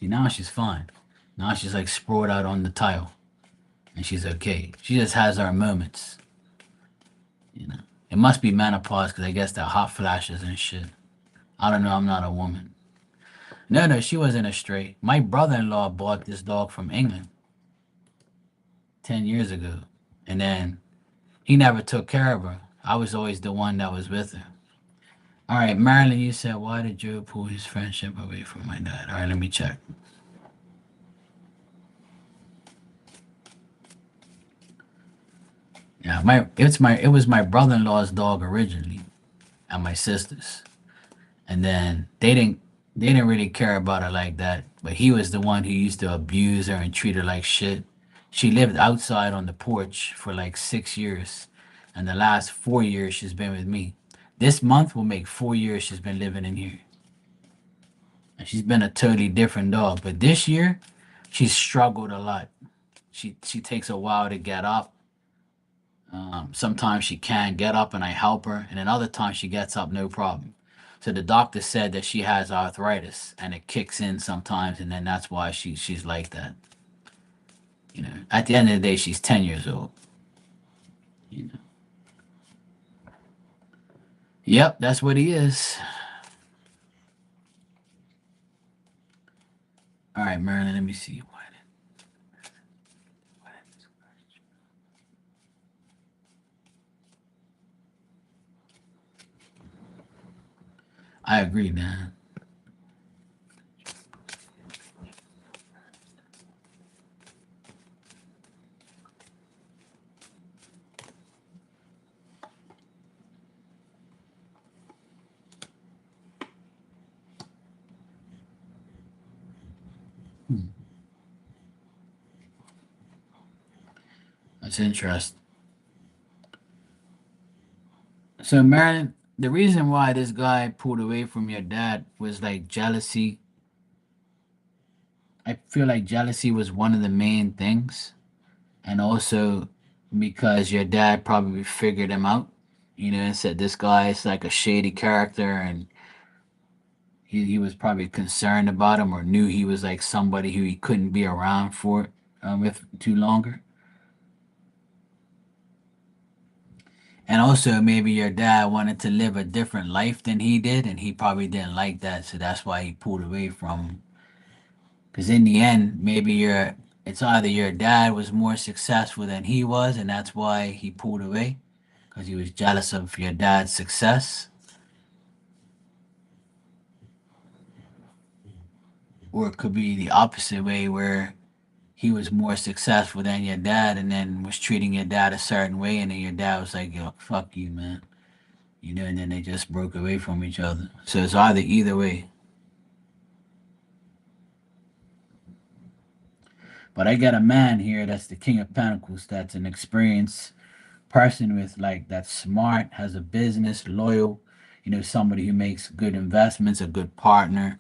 now she's fine. Now she's like sprawled out on the tile, and she's okay. She just has her moments, you know. It must be menopause because I guess the hot flashes and shit. I don't know. I'm not a woman. No, no, she wasn't a stray. My brother-in-law bought this dog from England 10 years ago, and then he never took care of her. I was always the one that was with her. All right, Marilyn, you said, why did Joe pull his friendship away from my dad? All right, let me check. Yeah, it was my brother-in-law's dog originally, and my sister's, and then they didn't really care about her like that. But he was the one who used to abuse her and treat her like shit. She lived outside on the porch for like 6 years, and the last 4 years she's been with me. This month will make 4 years she's been living in here. And she's been a totally different dog. But this year, she's struggled a lot. She takes a while to get up. Sometimes she can't get up and I help her, and then other times she gets up no problem. So the doctor said that she has arthritis and it kicks in sometimes, and then that's why she's like that. At the end of the day, she's 10 years old. You know. Yep, that's what he is. All right, Marilyn, let me see. I agree, man. Hmm. That's interesting. So, Marilyn, the reason why this guy pulled away from your dad was like jealousy. I feel like jealousy was one of the main things, and also because your dad probably figured him out, and said this guy is like a shady character, and he was probably concerned about him or knew he was like somebody who he couldn't be around for with too longer. And also, maybe your dad wanted to live a different life than he did, and he probably didn't like that, so that's why he pulled away from him. Because in the end, maybe it's either your dad was more successful than he was, and that's why he pulled away, because he was jealous of your dad's success, or it could be the opposite way where he was more successful than your dad, and then was treating your dad a certain way, and then your dad was like, "Yo, fuck you, man," and then they just broke away from each other. So it's either way. But I got a man here that's the King of Pentacles. That's an experienced person with like that's smart, has a business, loyal. Somebody who makes good investments, a good partner.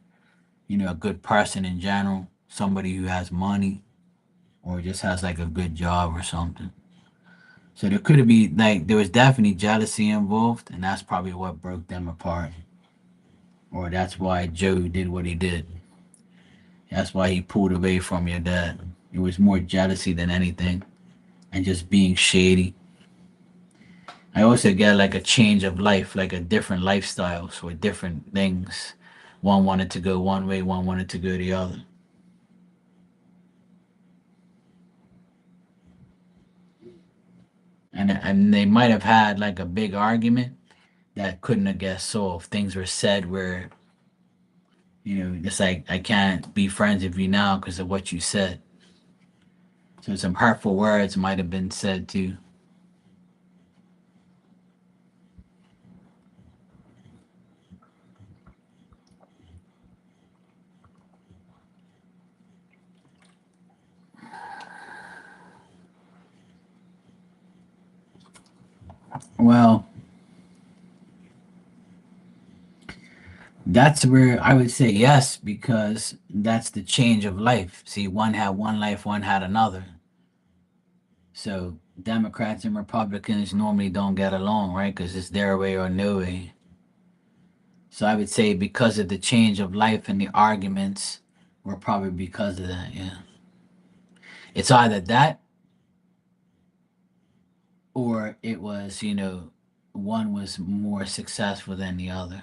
A good person in general. Somebody who has money or just has like a good job or something. So there could be like there was definitely jealousy involved, and that's probably what broke them apart. Or that's why Joe did what he did. That's why he pulled away from your dad. It was more jealousy than anything, and just being shady. I also get like a change of life, like a different lifestyle, so different things. One wanted to go one way, one wanted to go the other. And they might have had like a big argument that couldn't have get solved. Things were said where, it's like I can't be friends with you now because of what you said. So some hurtful words might have been said too. Well, that's where I would say yes, because that's the change of life. See, one had one life, one had another. So Democrats and Republicans normally don't get along, right? Because it's their way or no way. So I would say because of the change of life and the arguments, were probably because of that. Yeah, it's either that or it was, one was more successful than the other.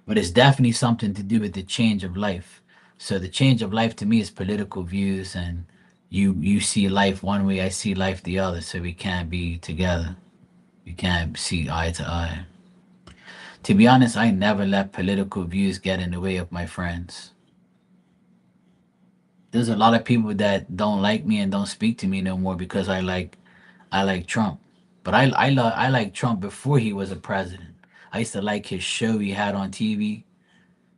But it's definitely something to do with the change of life. So the change of life to me is political views, and you see life one way, I see life the other, so we can't be together. We can't see eye to eye. To be honest, I never let political views get in the way of my friends. There's a lot of people that don't like me and don't speak to me no more because I like Trump. But I like Trump before he was a president. I used to like his show he had on TV.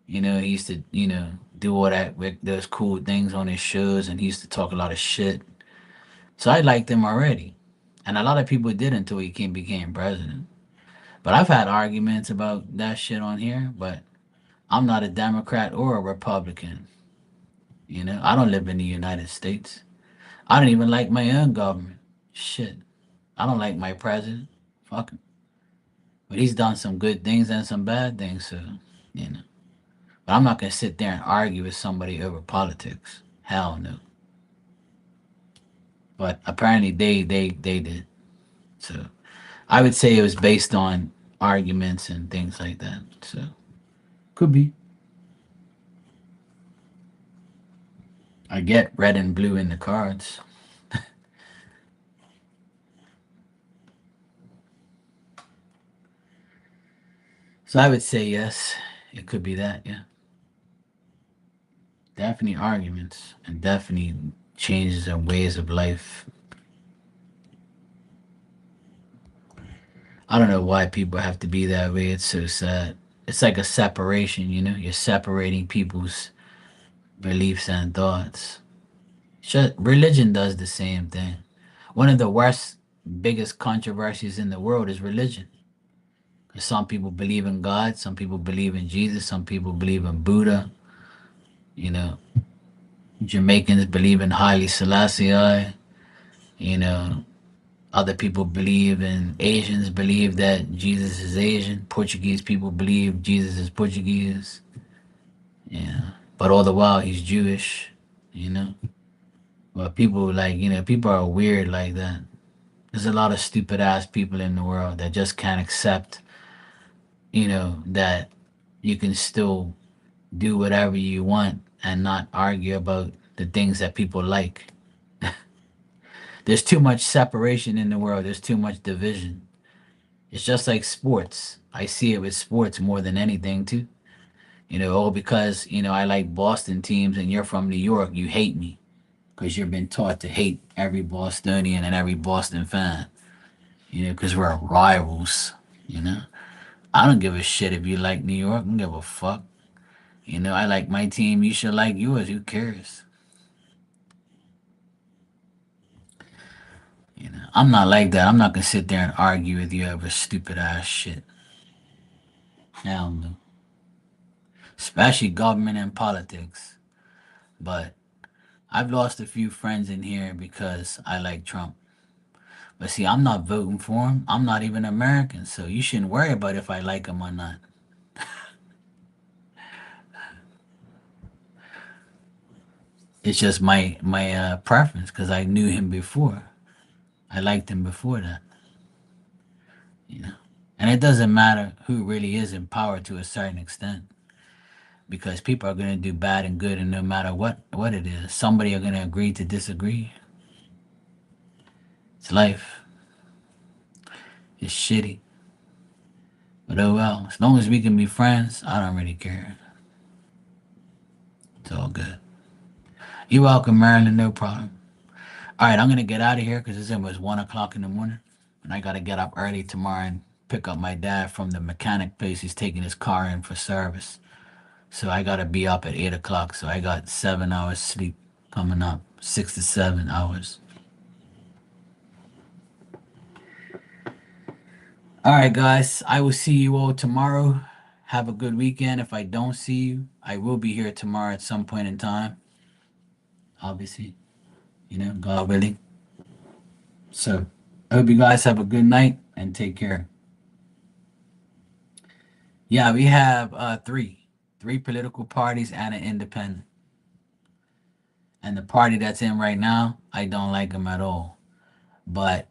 He used to, do all that with those cool things on his shows, and he used to talk a lot of shit. So I liked him already. And a lot of people did until he became president. But I've had arguments about that shit on here, but I'm not a Democrat or a Republican. I don't live in the United States. I don't even like my own government. Shit. I don't like my president. Fuck him. But he's done some good things and some bad things, so, you know. But I'm not going to sit there and argue with somebody over politics. Hell no. But apparently they did. So I would say it was based on arguments and things like that. So could be. I get red and blue in the cards. So I would say yes, it could be that. Yeah, definitely arguments and definitely changes in ways of life. I don't know why people have to be that way. It's so sad. It's like a separation, you know? You're separating people's beliefs and thoughts. Religion does the same thing. One of the worst, biggest controversies in the world is religion. 'Cause some people believe in God, some people believe in Jesus, some people believe in Buddha. You know, Jamaicans believe in Haile Selassie. You know, other people believe in Asians believe that Jesus is Asian. Portuguese people believe Jesus is Portuguese. Yeah, but all the while he's Jewish. You know, but people people are weird like that. There's a lot of stupid ass people in the world that just can't accept, that you can still do whatever you want and not argue about the things that people like. There's too much separation in the world. There's too much division. It's just like sports. I see it with sports more than anything too. All because, I like Boston teams and you're from New York, you hate me because you've been taught to hate every Bostonian and every Boston fan, because we're rivals, you know. I don't give a shit if you like New York. I don't give a fuck. I like my team. You should like yours. Who cares? I'm not like that. I'm not gonna sit there and argue with you over stupid ass shit. Hell no. Especially government and politics. But I've lost a few friends in here because I like Trump. But see, I'm not voting for him. I'm not even American, so you shouldn't worry about if I like him or not. It's just my preference because I knew him before. I liked him before that, you know. And it doesn't matter who really is in power to a certain extent because people are going to do bad and good, and no matter what it is, somebody are going to agree to disagree. It's life. It's shitty, but oh well. As long as we can be friends, I don't really care. It's all good. You're welcome, Marilyn. No problem. All right, I'm gonna get out of here because it's almost 1 o'clock in the morning, and I gotta get up early tomorrow and pick up my dad from the mechanic place. He's taking his car in for service, so I gotta be up at 8 o'clock. So I got 7 hours sleep coming up, 6 to 7 hours. All right, guys, I will see you all tomorrow. Have a good weekend. If I don't see you, I will be here tomorrow at some point in time. Obviously, God willing. So I hope you guys have a good night and take care. Yeah, we have three political parties and an independent. And the party that's in right now, I don't like them at all. But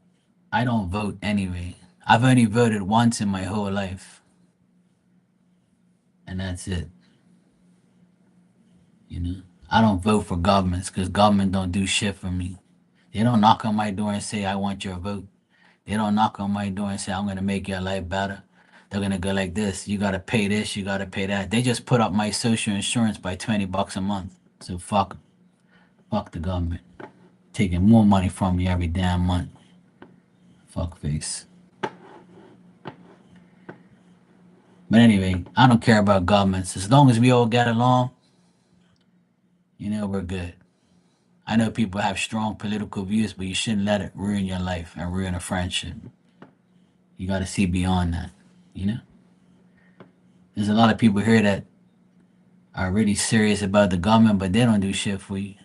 I don't vote anyway. I've only voted once in my whole life, and that's it. You know, I don't vote for governments because government don't do shit for me. They don't knock on my door and say I want your vote. They don't knock on my door and say I'm gonna make your life better. They're gonna go like this. You gotta pay this. You gotta pay that. They just put up my social insurance by $20 a month. So fuck the government. Taking more money from me every damn month. Fuck face. But anyway, I don't care about governments. As long as we all get along, we're good. I know people have strong political views, but you shouldn't let it ruin your life and ruin a friendship. You gotta see beyond that, you know? There's a lot of people here that are really serious about the government, but they don't do shit for you.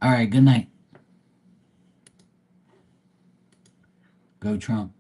All right, good night. Go Trump.